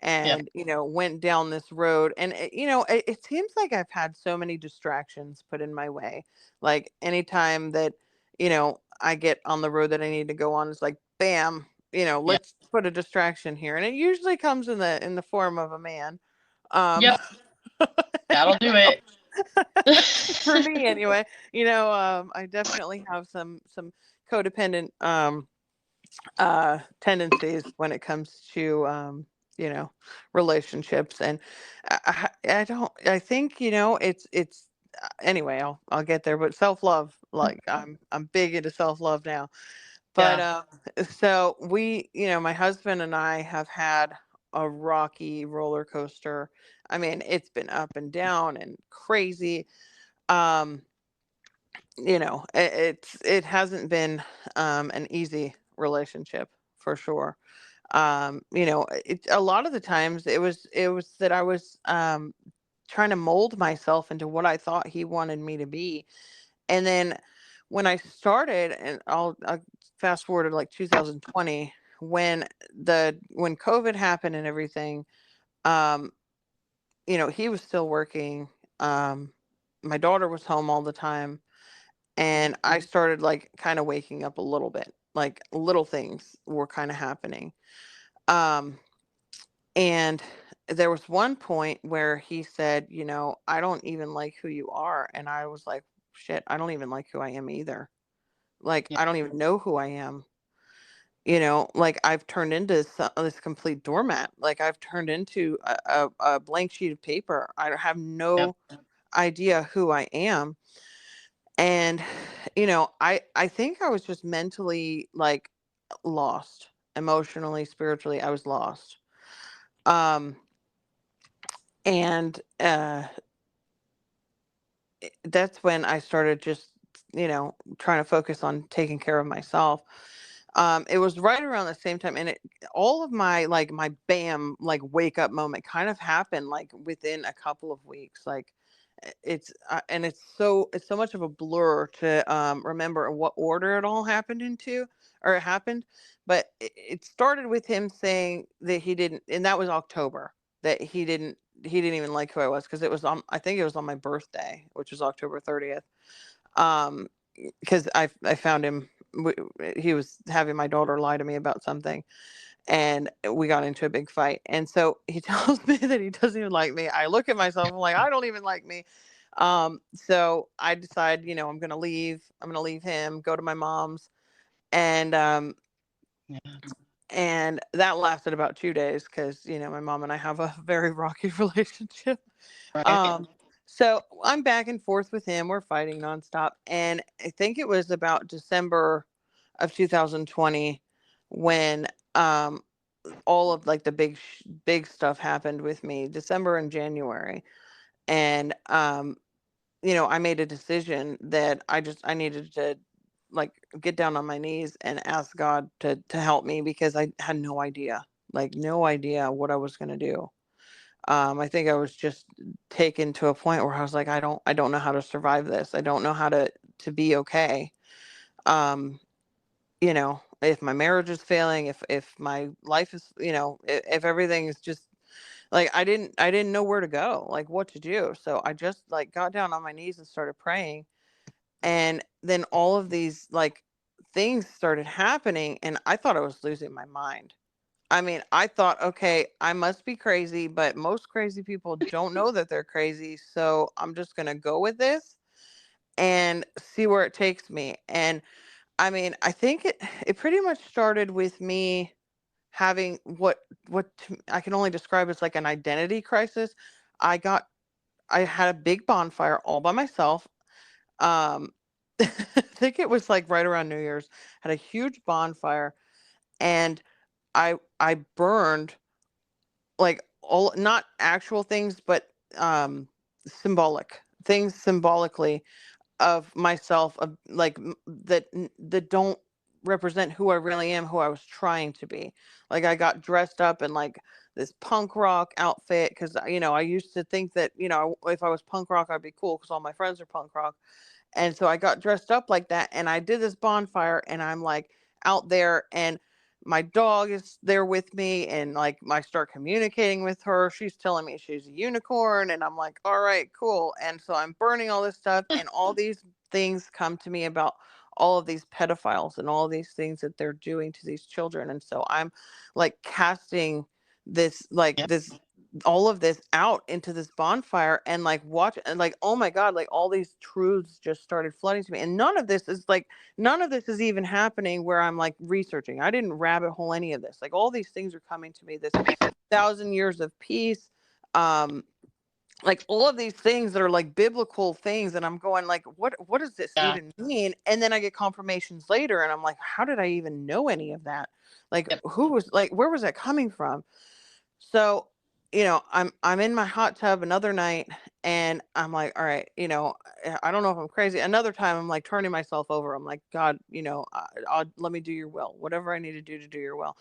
Yeah. and went down this road. And it seems like I've had so many distractions put in my way. Like anytime that I get on the road that I need to go on, it's like bam, Yeah. let's put a distraction here, and it usually comes in the form of a man. um Yep. That'll do it. for me anyway. I definitely have some codependent tendencies when it comes to relationships. And I don't I think it's anyway, I'll get there. But self-love, like I'm big into self-love now. But Yeah. so my husband and I have had a rocky roller coaster. I mean, it's been up and down and crazy. um it hasn't been an easy relationship, for sure. A lot of the times it was that I was trying to mold myself into what I thought he wanted me to be. And then when I started, and I'll fast forward to like 2020, when COVID happened and everything. um he was still working. My daughter was home all the time, and I started like kind of waking up a little bit, like little things were kind of happening. Um, and there was one point where he said, I don't even like who you are. And I was like, shit, I don't even like who I am either. Like, Yeah. I don't even know who I am. Like I've turned into this complete doormat. Like I've turned into a blank sheet of paper. I have Yep. no idea who I am. And I think I was just mentally like lost, emotionally, spiritually. I was lost. um and that's when I started just trying to focus on taking care of myself. It was right around the same time, and all of my bam, like wake up moment kind of happened like within a couple of weeks. Like and it's so much of a blur to remember what order it all happened into, or it happened. But it started with him saying that he didn't, and that was October, that he didn't even like who I was, because it was on, I think it was on my birthday, which was October 30th. Um, because I found him. He was having my daughter lie to me about something, and we got into a big fight. And so he tells me that he doesn't even like me. I look at myself. I'm like, I don't even like me. So I decide, I'm gonna leave. I'm gonna leave him. Go to my mom's, and Yeah. and that lasted about 2 days, because my mom and I have a very rocky relationship. Right. Um, so I'm back and forth with him. We're fighting nonstop. And I think it was about December of 2020 when all of like the big stuff happened with me, December and January. And I made a decision that I needed to like get down on my knees and ask God to help me, because I had no idea, like no idea what I was going to do. I think I was just taken to a point where I was like, I don't know how to survive this. I don't know how to be okay. Um, if my marriage is failing, if my life is, if everything is just like, I didn't know where to go, like what to do. So I just like got down on my knees and started praying. And then all of these like things started happening, and I thought I was losing my mind. I mean, I thought, okay, I must be crazy, but most crazy people don't know that they're crazy. So I'm just going to go with this and see where it takes me. And I mean, I think it pretty much started with me having I can only describe as like an identity crisis. I got I had a big bonfire all by myself. Um I think it was like right around New Year's. Had a huge bonfire, and I burned like all, not actual things, but um symbolic things, symbolically, of myself, of like that don't represent who I really am, who I was trying to be. Like I got dressed up in like this punk rock outfit, because I used to think that if I was punk rock I'd be cool, because all my friends are punk rock. And so I got dressed up like that, and I did this bonfire, and I'm like out there, and my dog is there with me, and like I start communicating with her. She's telling me she's a unicorn, and I'm like, all right, cool. And so I'm burning all this stuff, and all these things come to me about all of these pedophiles and all of these things that they're doing to these children. And so I'm like casting this, like Yep. this, all of this out into this bonfire, and like watch, and like, oh my god, like all these truths just started flooding to me. And none of this is even happening where I'm like researching. I didn't rabbit hole any of this. Like all these things are coming to me, this 1,000 years of peace, um like all of these things that are like biblical things. And I'm going like, what does this Yeah. even mean? And then I get confirmations later, and I'm like, how did I even know any of that? Like Yep. who was like, where was that coming from? So, I'm in my hot tub another night, and I'm like, all right, I don't know if I'm crazy. Another time I'm like turning myself over. I'm like, God, let me do your will, whatever I need to do your will.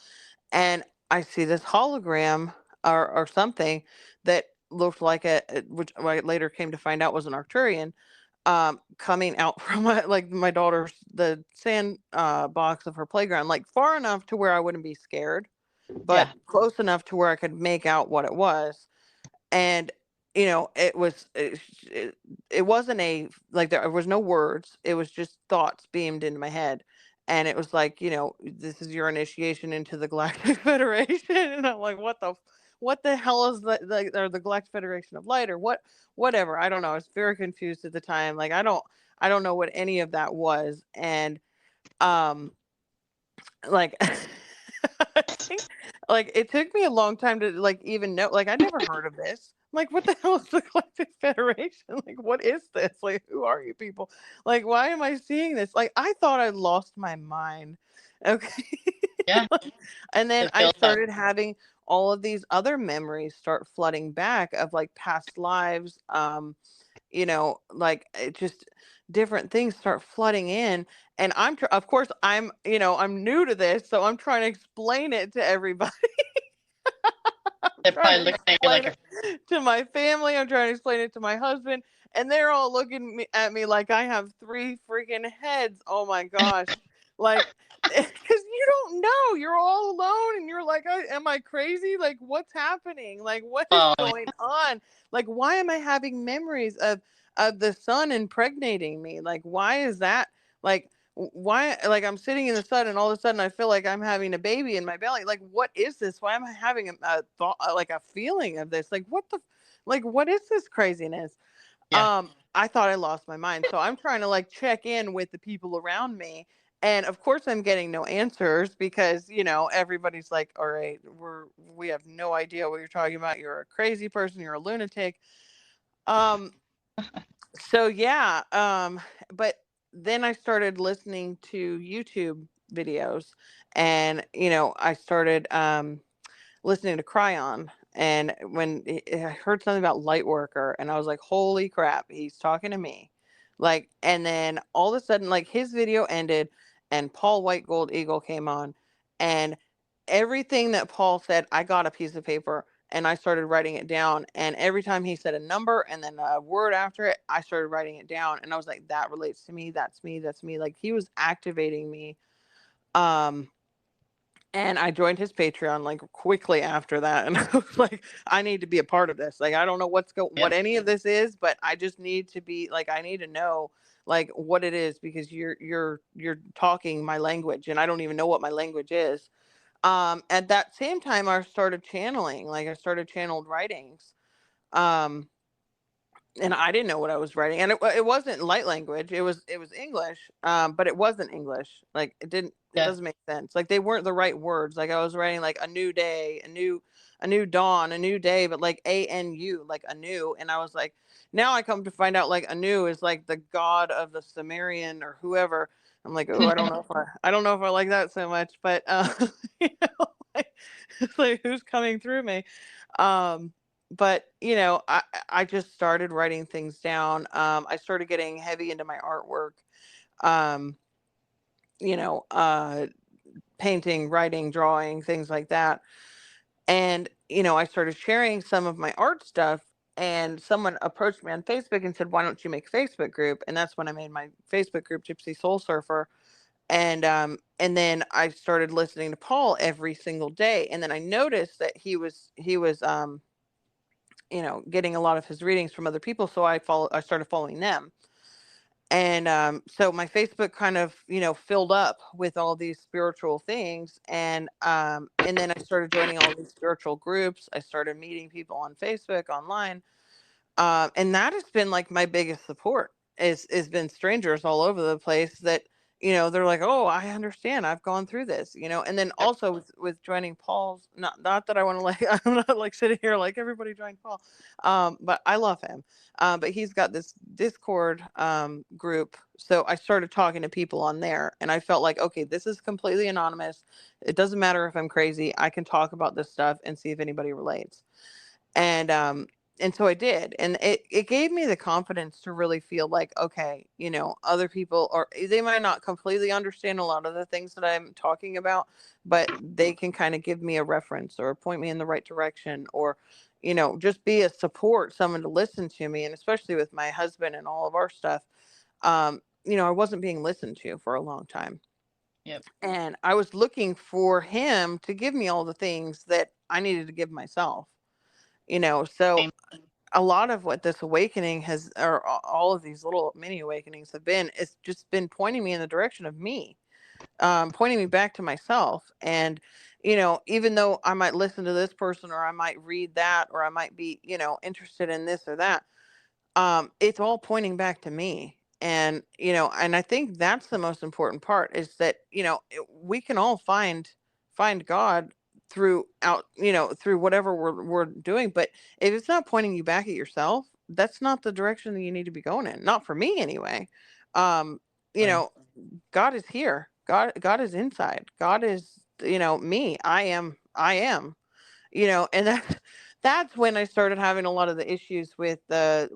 And I see this hologram, or something that looked like which I later came to find out was an Arcturian, coming out from my daughter's, the sand box of her playground, like far enough to where I wouldn't be scared, but Yeah. close enough to where I could make out what it was. And it wasn't like, there was no words, it was just thoughts beamed into my head. And it was like, this is your initiation into the Galactic Federation. And I'm like, what the hell is or the Galactic Federation of Light, or whatever, I don't know. I was very confused at the time. Like I don't know what any of that was. And um like I think, like, it took me a long time to like even know, like I'd never heard of this. Like, what the hell is the Galactic Federation? Like, what is this? Like, who are you people? Like, why am I seeing this? Like, I thought I lost my mind. Okay. Yeah. And then It I feels that. started having all of these other memories start flooding back of like past lives. Like it just, different things start flooding in. And of course, I'm new to this, so I'm trying to explain it to everybody. They're Trying probably to looking at you explain like a it to my family. I'm trying to explain it to my husband, and they're all looking at me like I have three freaking heads. Oh my gosh. Like, because you don't know. You're all alone, and you're like, am I crazy? Like, what's happening? Like, what is oh, going on? Like, why am I having memories of the sun impregnating me? Like, why is that? Like, why, like, I'm sitting in the sun and all of a sudden I feel like I'm having a baby in my belly. Like, what is this? Why am I having a thought, like a feeling of this? Like, like, what is this craziness? yeah. I thought I lost my mind. So I'm trying to like check in with the people around me. And of course I'm getting no answers because, everybody's like, all right, we have no idea what you're talking about. You're a crazy person. You're a lunatic. Um, so yeah, but then I started listening to YouTube videos, and I started listening to Cryon. And when I heard something about Lightworker, and I was like, holy crap, he's talking to me. Like, and then all of a sudden, like, his video ended and Paul White Gold Eagle came on, and everything that Paul said, I got a piece of paper and I started writing it down. And every time he said a number and then a word after it, I started writing it down. And I was like, that relates to me. That's me. That's me. Like, he was activating me. Um, and I joined his Patreon like quickly after that, and I was like, I need to be a part of this. Like, I don't know what Yep. any of this is, but I just need to be like, I need to know like what it is, because you're talking my language, and I don't even know what my language is. At that same time, I started channeling. Like, I started channeled writings. Um, and I didn't know what I was writing, and it wasn't light language. It was English, but it wasn't English. Like, it Yeah. doesn't make sense. Like, they weren't the right words. Like, I was writing like a new day, a new dawn, a new day, but like ANU, like a new. And I was like, now I come to find out like Anu is like the god of the Sumerian or whoever. I'm like, oh, I don't know if I like that so much, but you know, like, it's like, who's coming through me? Um, but I just started writing things down. I started getting heavy into my artwork. Um, you know, painting, writing, drawing, things like that. And I started sharing some of my art stuff. And someone approached me on Facebook and said, "Why don't you make a Facebook group?" And that's when I made my Facebook group, Gypsy Soul Surfer. And then I started listening to Paul every single day. And then I noticed that he was getting a lot of his readings from other people. So I started following them. And so my Facebook kind of, filled up with all these spiritual things. And then I started joining all these spiritual groups. I started meeting people on Facebook, online. And that has been like my biggest support is been strangers all over the place that, they're like, oh, I understand. I've gone through this, and then also with joining Paul's, not that I want to like, I'm not like sitting here like everybody join Paul. But I love him. But he's got this Discord group. So I started talking to people on there, and I felt like, okay, this is completely anonymous. It doesn't matter if I'm crazy. I can talk about this stuff and see if anybody relates. And so I did, and it gave me the confidence to really feel like, okay, other people, or they might not completely understand a lot of the things that I'm talking about, but they can kind of give me a reference or point me in the right direction, or just be a support, someone to listen to me. And especially with my husband and all of our stuff, I wasn't being listened to for a long time. Yep. And I was looking for him to give me all the things that I needed to give myself. So Same. a lot of what this awakening has, or all of these little mini awakenings have been, it's just been pointing me in the direction of me, pointing me back to myself. And even though I might listen to this person, or I might read that, or I might be interested in this or that, it's all pointing back to me. And I think that's the most important part, is that we can all find God through whatever we're doing. But if it's not pointing you back at yourself, that's not the direction that you need to be going in, not for me anyway. um you Right. know God is here. God is inside. God is me. I am. And that's when I started having a lot of the issues with the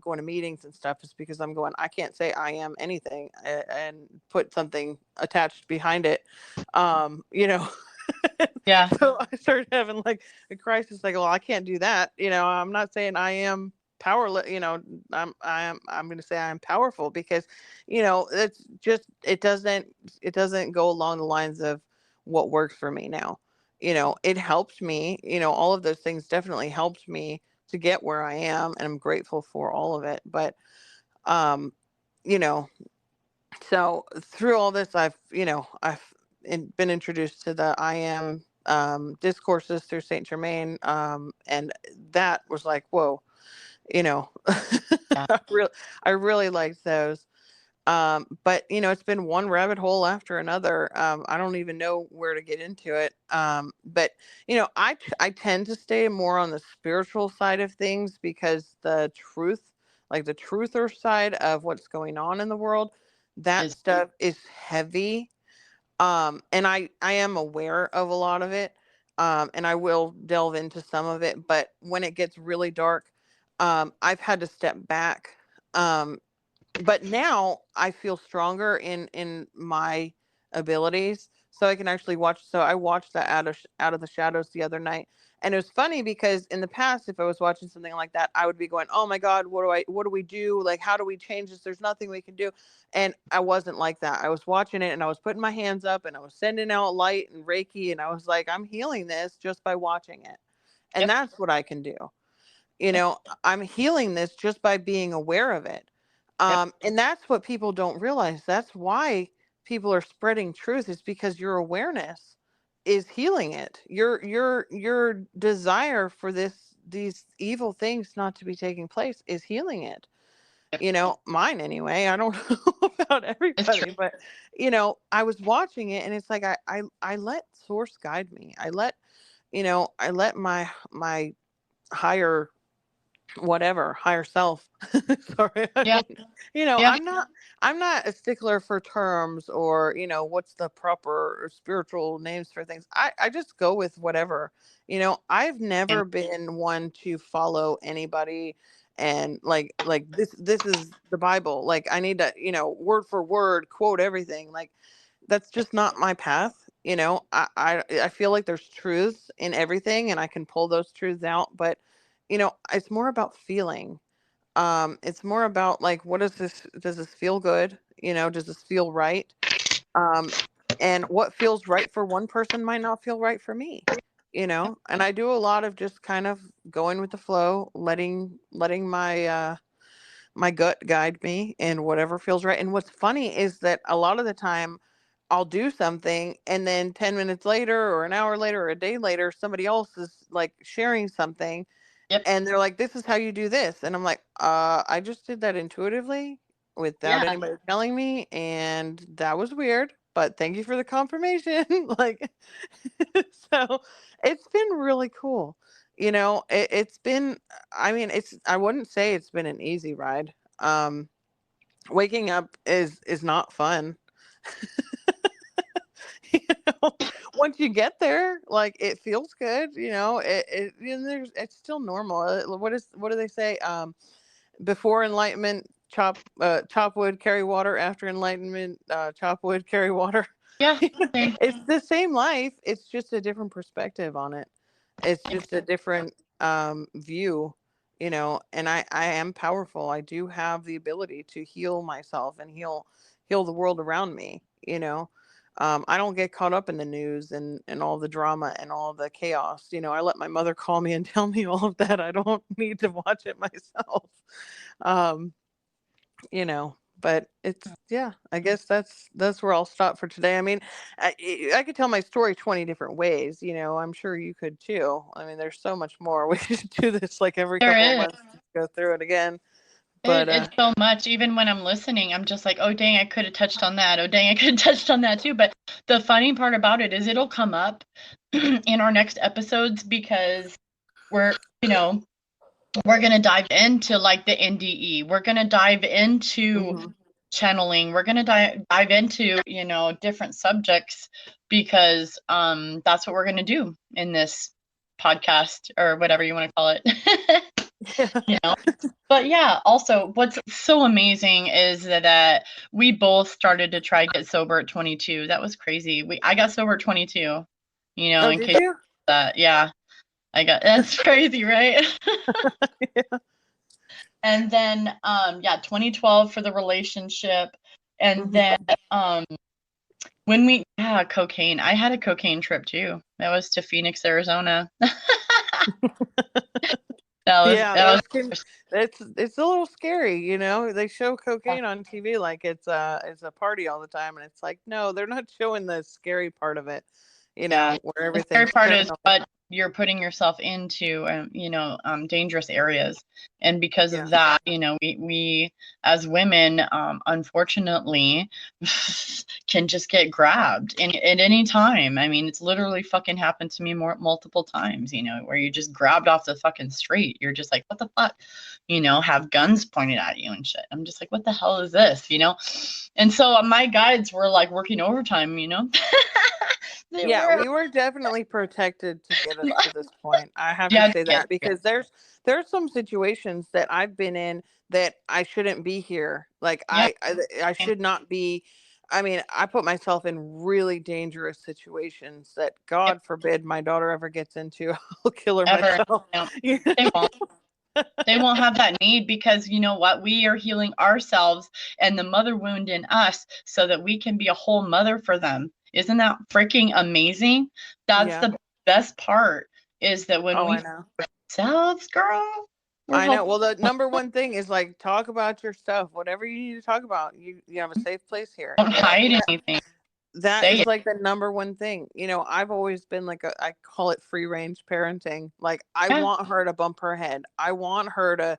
going to meetings and stuff, is because I'm going, I can't say I am anything and put something attached behind it. You know, Yeah. so I started having like a crisis, like, well, I can't do that. You know, I'm not saying I am powerless, you know, I'm going to say I'm powerful, because, you know, it's just, it doesn't go along the lines of what works for me now. You know, it helped me, you know, all of those things definitely helped me to get where I am, and I'm grateful for all of it. But, um, you know, so through all this, I've been introduced to the I am discourses through Saint Germain, and that was like, whoa, you know, Yeah. I really liked those. But you know, it's been one rabbit hole after another. I don't even know where to get into it. But you know, I tend to stay more on the spiritual side of things, because the truth, like the truther side of what's going on in the world, that Is stuff is heavy. And I am aware of a lot of it. And I will delve into some of it, but when it gets really dark, I've had to step back. Um, but now I feel stronger in my abilities, so I can actually watch. So I watched that out of the shadows the other night, and it was funny because in the past, if I was watching something like that, I would be going, oh my god, what do we do, like how do we change this, there's nothing we can do. And I wasn't like that. I was watching it and I was putting my hands up and I was sending out light and Reiki, and I was like, I'm healing this just by watching it. And yep. that's what I can do. You Yep. know, I'm healing this just by being aware of it. Yep. And that's what people don't realize. That's why people are spreading truth, is because your awareness is healing it. Your desire for these evil things not to be taking place is healing it. Yep. You know, mine anyway. I don't know about It's true. everybody, but you know, I was watching it and it's like I let source guide me. I let my higher whatever, higher self. Sorry, I Yeah. don't, you know, Yeah. I'm not a stickler for terms, or you know, what's the proper spiritual names for things. I just go with whatever. You know, I've Same. never been one to follow anybody and like this is the Bible, like I need to, you know, word for word quote everything. Like that's just not my path. You know, I feel like there's truths in everything and I can pull those truths out, but you know, it's more about feeling. It's more about like, what does this feel good? You know, does this feel right? Um, and what feels right for one person might not feel right for me, you know? And I do a lot of just kind of going with the flow, letting my gut guide me and whatever feels right. And what's funny is that a lot of the time I'll do something and then 10 minutes later or an hour later or a day later, somebody else is like sharing something Yep. and they're like, this is how you do this. And I'm like, I just did that intuitively without Yeah. anybody telling me. And that was weird, but thank you for the confirmation. Like, so it's been really cool. You know, it's been, I mean, I wouldn't say it's been an easy ride. Um, Waking up is not fun. You know, once you get there, like it feels good, you know, you know, it's still normal. What do they say? Before enlightenment, chop wood, carry water. After enlightenment, chop wood, carry water. Yeah. Same. It's the same life. It's just a different perspective on it. It's Same. just a different view, you know. And I am powerful. I do have the ability to heal myself and heal the world around me. You know, I don't get caught up in the news and all the drama and all the chaos. You know, I let my mother call me and tell me all of that. I don't need to watch it myself. Um, you know, but it's, yeah, I guess that's where I'll stop for today. I mean, I could tell my story 20 different ways, you know. I'm sure you could too. I mean, there's so much more. We should do this like every couple of There is. months to go through it again. But It's so much. Even when I'm listening, I'm just like, oh dang, I could have touched on that. Oh dang, I could have touched on that too. But the funny part about it is it'll come up in our next episodes, because we're, you know, we're gonna dive into like the NDE. We're gonna dive into mhm. channeling. We're gonna dive into, you know, different subjects, because that's what we're gonna do in this. podcast or whatever you want to call it. Yeah. But yeah, also what's so amazing is that we both started to try get sober at 22. That was crazy. I got sober at 22, Oh, in did case you? that. Yeah, that's crazy, right? Yeah. And then yeah, 2012 for the relationship. And Mhm. then when cocaine. I had a cocaine trip too. That was to Phoenix, Arizona. Yeah, that it's a little scary, you know. They show cocaine on TV like it's a party all the time, and it's like, no, they're not showing the scary part of it, you Yeah, know, where the scary everything's part is paranoid. what you're putting yourself into, dangerous areas, and because of Yeah. that, we as women, unfortunately, can just get grabbed at any time. I mean, it's literally fucking happened to me multiple times, where you just grabbed off the fucking street. You're just like, what the fuck, have guns pointed at you and shit. I'm just like, what the hell is this, And so my guides were like working overtime, They Yeah, were. we were definitely protected to get us to this point. I have to Yeah, say that because there's some situations that I've been in that I shouldn't be here. Like yeah, I should not be. I mean, I put myself in really dangerous situations that yep, God forbid my daughter ever gets into. I'll kill her ever. myself. Yeah. Yeah. They won't. They won't have that need because you know what? We are healing ourselves and the mother wound in us so that we can be a whole mother for them. Isn't that freaking amazing? That's Yeah. the best part is that when Oh, we I know. ourselves, girl, we're I know. helping. Well, the number one thing is like talk about your stuff. Whatever you need to talk about, you have a safe place here. Don't hide anything. That Say is it. like the number one thing. You know, I've always been like I call it free range parenting. Like I Yeah. want her to bump her head. I want her to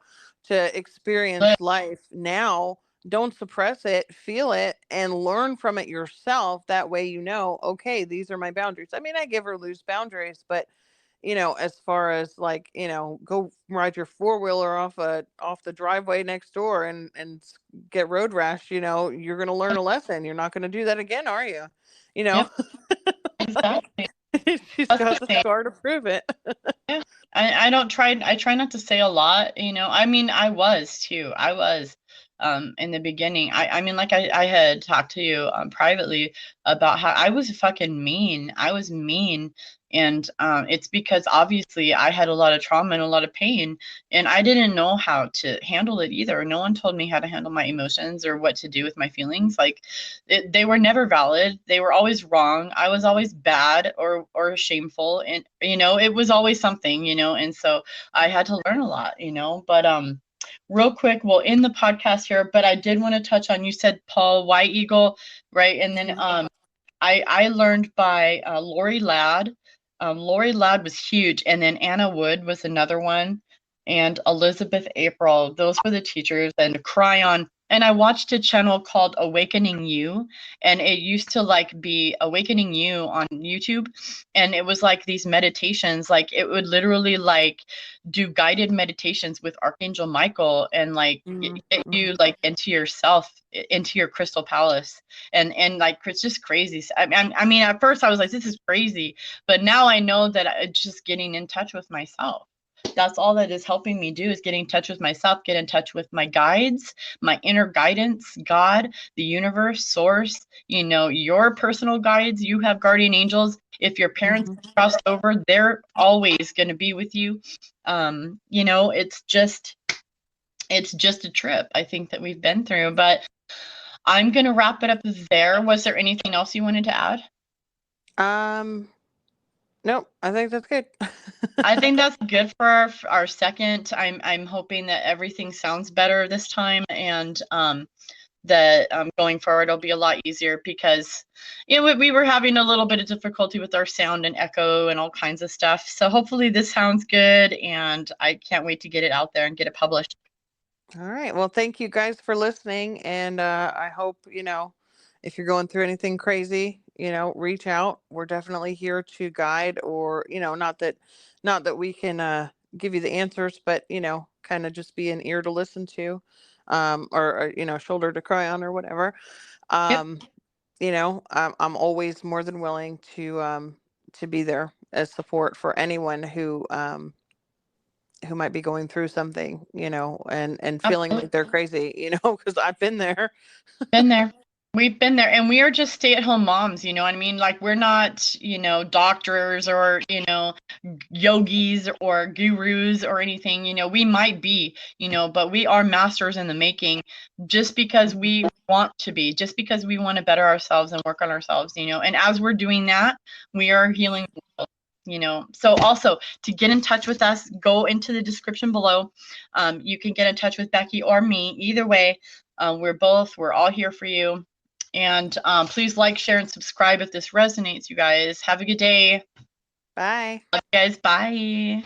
But experience life. Now, don't suppress it, feel it and learn from it yourself. That way you know, okay, these are my boundaries. I mean, I give her loose boundaries, but as far as like, go ride your four-wheeler off the driveway next door and get road rash, you're going to learn a lesson. You're not going to do that again, are you? You know, yep, exactly. she's That's got the the thing. scar to prove it. Yeah. I try not to say a lot, I mean, I was too. I was in the beginning. I mean, like I had talked to you privately about how I was fucking mean. I was mean. And it's because obviously I had a lot of trauma and a lot of pain, and I didn't know how to handle it either. No one told me how to handle my emotions or what to do with my feelings. Like they were never valid. They were always wrong. I was always bad or shameful, and it was always something, and so I had to learn a lot, but real quick, we'll end the podcast here, but I did want to touch on, you said Paul White Eagle, right? And then Mhm. I learned by Lori Ladd. Lori Ladd was huge, and then Anna Wood was another one, and Elizabeth April. Those were the teachers, and Cry On. And I watched a channel called Awakening You, and it used to like be Awakening You on YouTube, and it was like these meditations. Like it would literally like do guided meditations with Archangel Michael, and like Mhm. get you Mhm. like into yourself, into your crystal palace, and like it's just crazy. I mean, at first I was like, this is crazy, but now I know that it's just getting in touch with myself. That's all that is helping me do, is get in touch with myself, get in touch with my guides, my inner guidance, God, the universe, source, your personal guides. You have guardian angels. If your parents Mhm. crossed over, they're always going to be with you. It's just a trip, I think, that we've been through, but I'm going to wrap it up there. Was there anything else you wanted to add? Um, nope, I think that's good. I think that's good for our second. I'm hoping that everything sounds better this time, and that going forward it'll be a lot easier, because we were having a little bit of difficulty with our sound and echo and all kinds of stuff. So hopefully this sounds good, and I can't wait to get it out there and get it published. All right. Well, thank you guys for listening. And I hope, if you're going through anything crazy, reach out. We're definitely here to guide, or, not that we can give you the answers, but, kind of just be an ear to listen to, or, shoulder to cry on or whatever. Yep. Um, I'm always more than willing to be there as support for anyone who might be going through something, you know, and feeling like they're crazy, you know, because I've been there. Been there. We've been there, and we are just stay-at-home moms, you know what I mean? Like, we're not, you know, doctors or, you know, yogis or gurus or anything, you know. We might be, you know, but we are masters in the making just because we want to be, just because we want to better ourselves and work on ourselves, you know. And as we're doing that, we are healing, you know. So also, to get in touch with us, go into the description below. You can get in touch with Becky or me. Either way, we're all here for you. And please like, share, and subscribe if this resonates, you guys. Have a good day. Bye. Love you guys. Bye.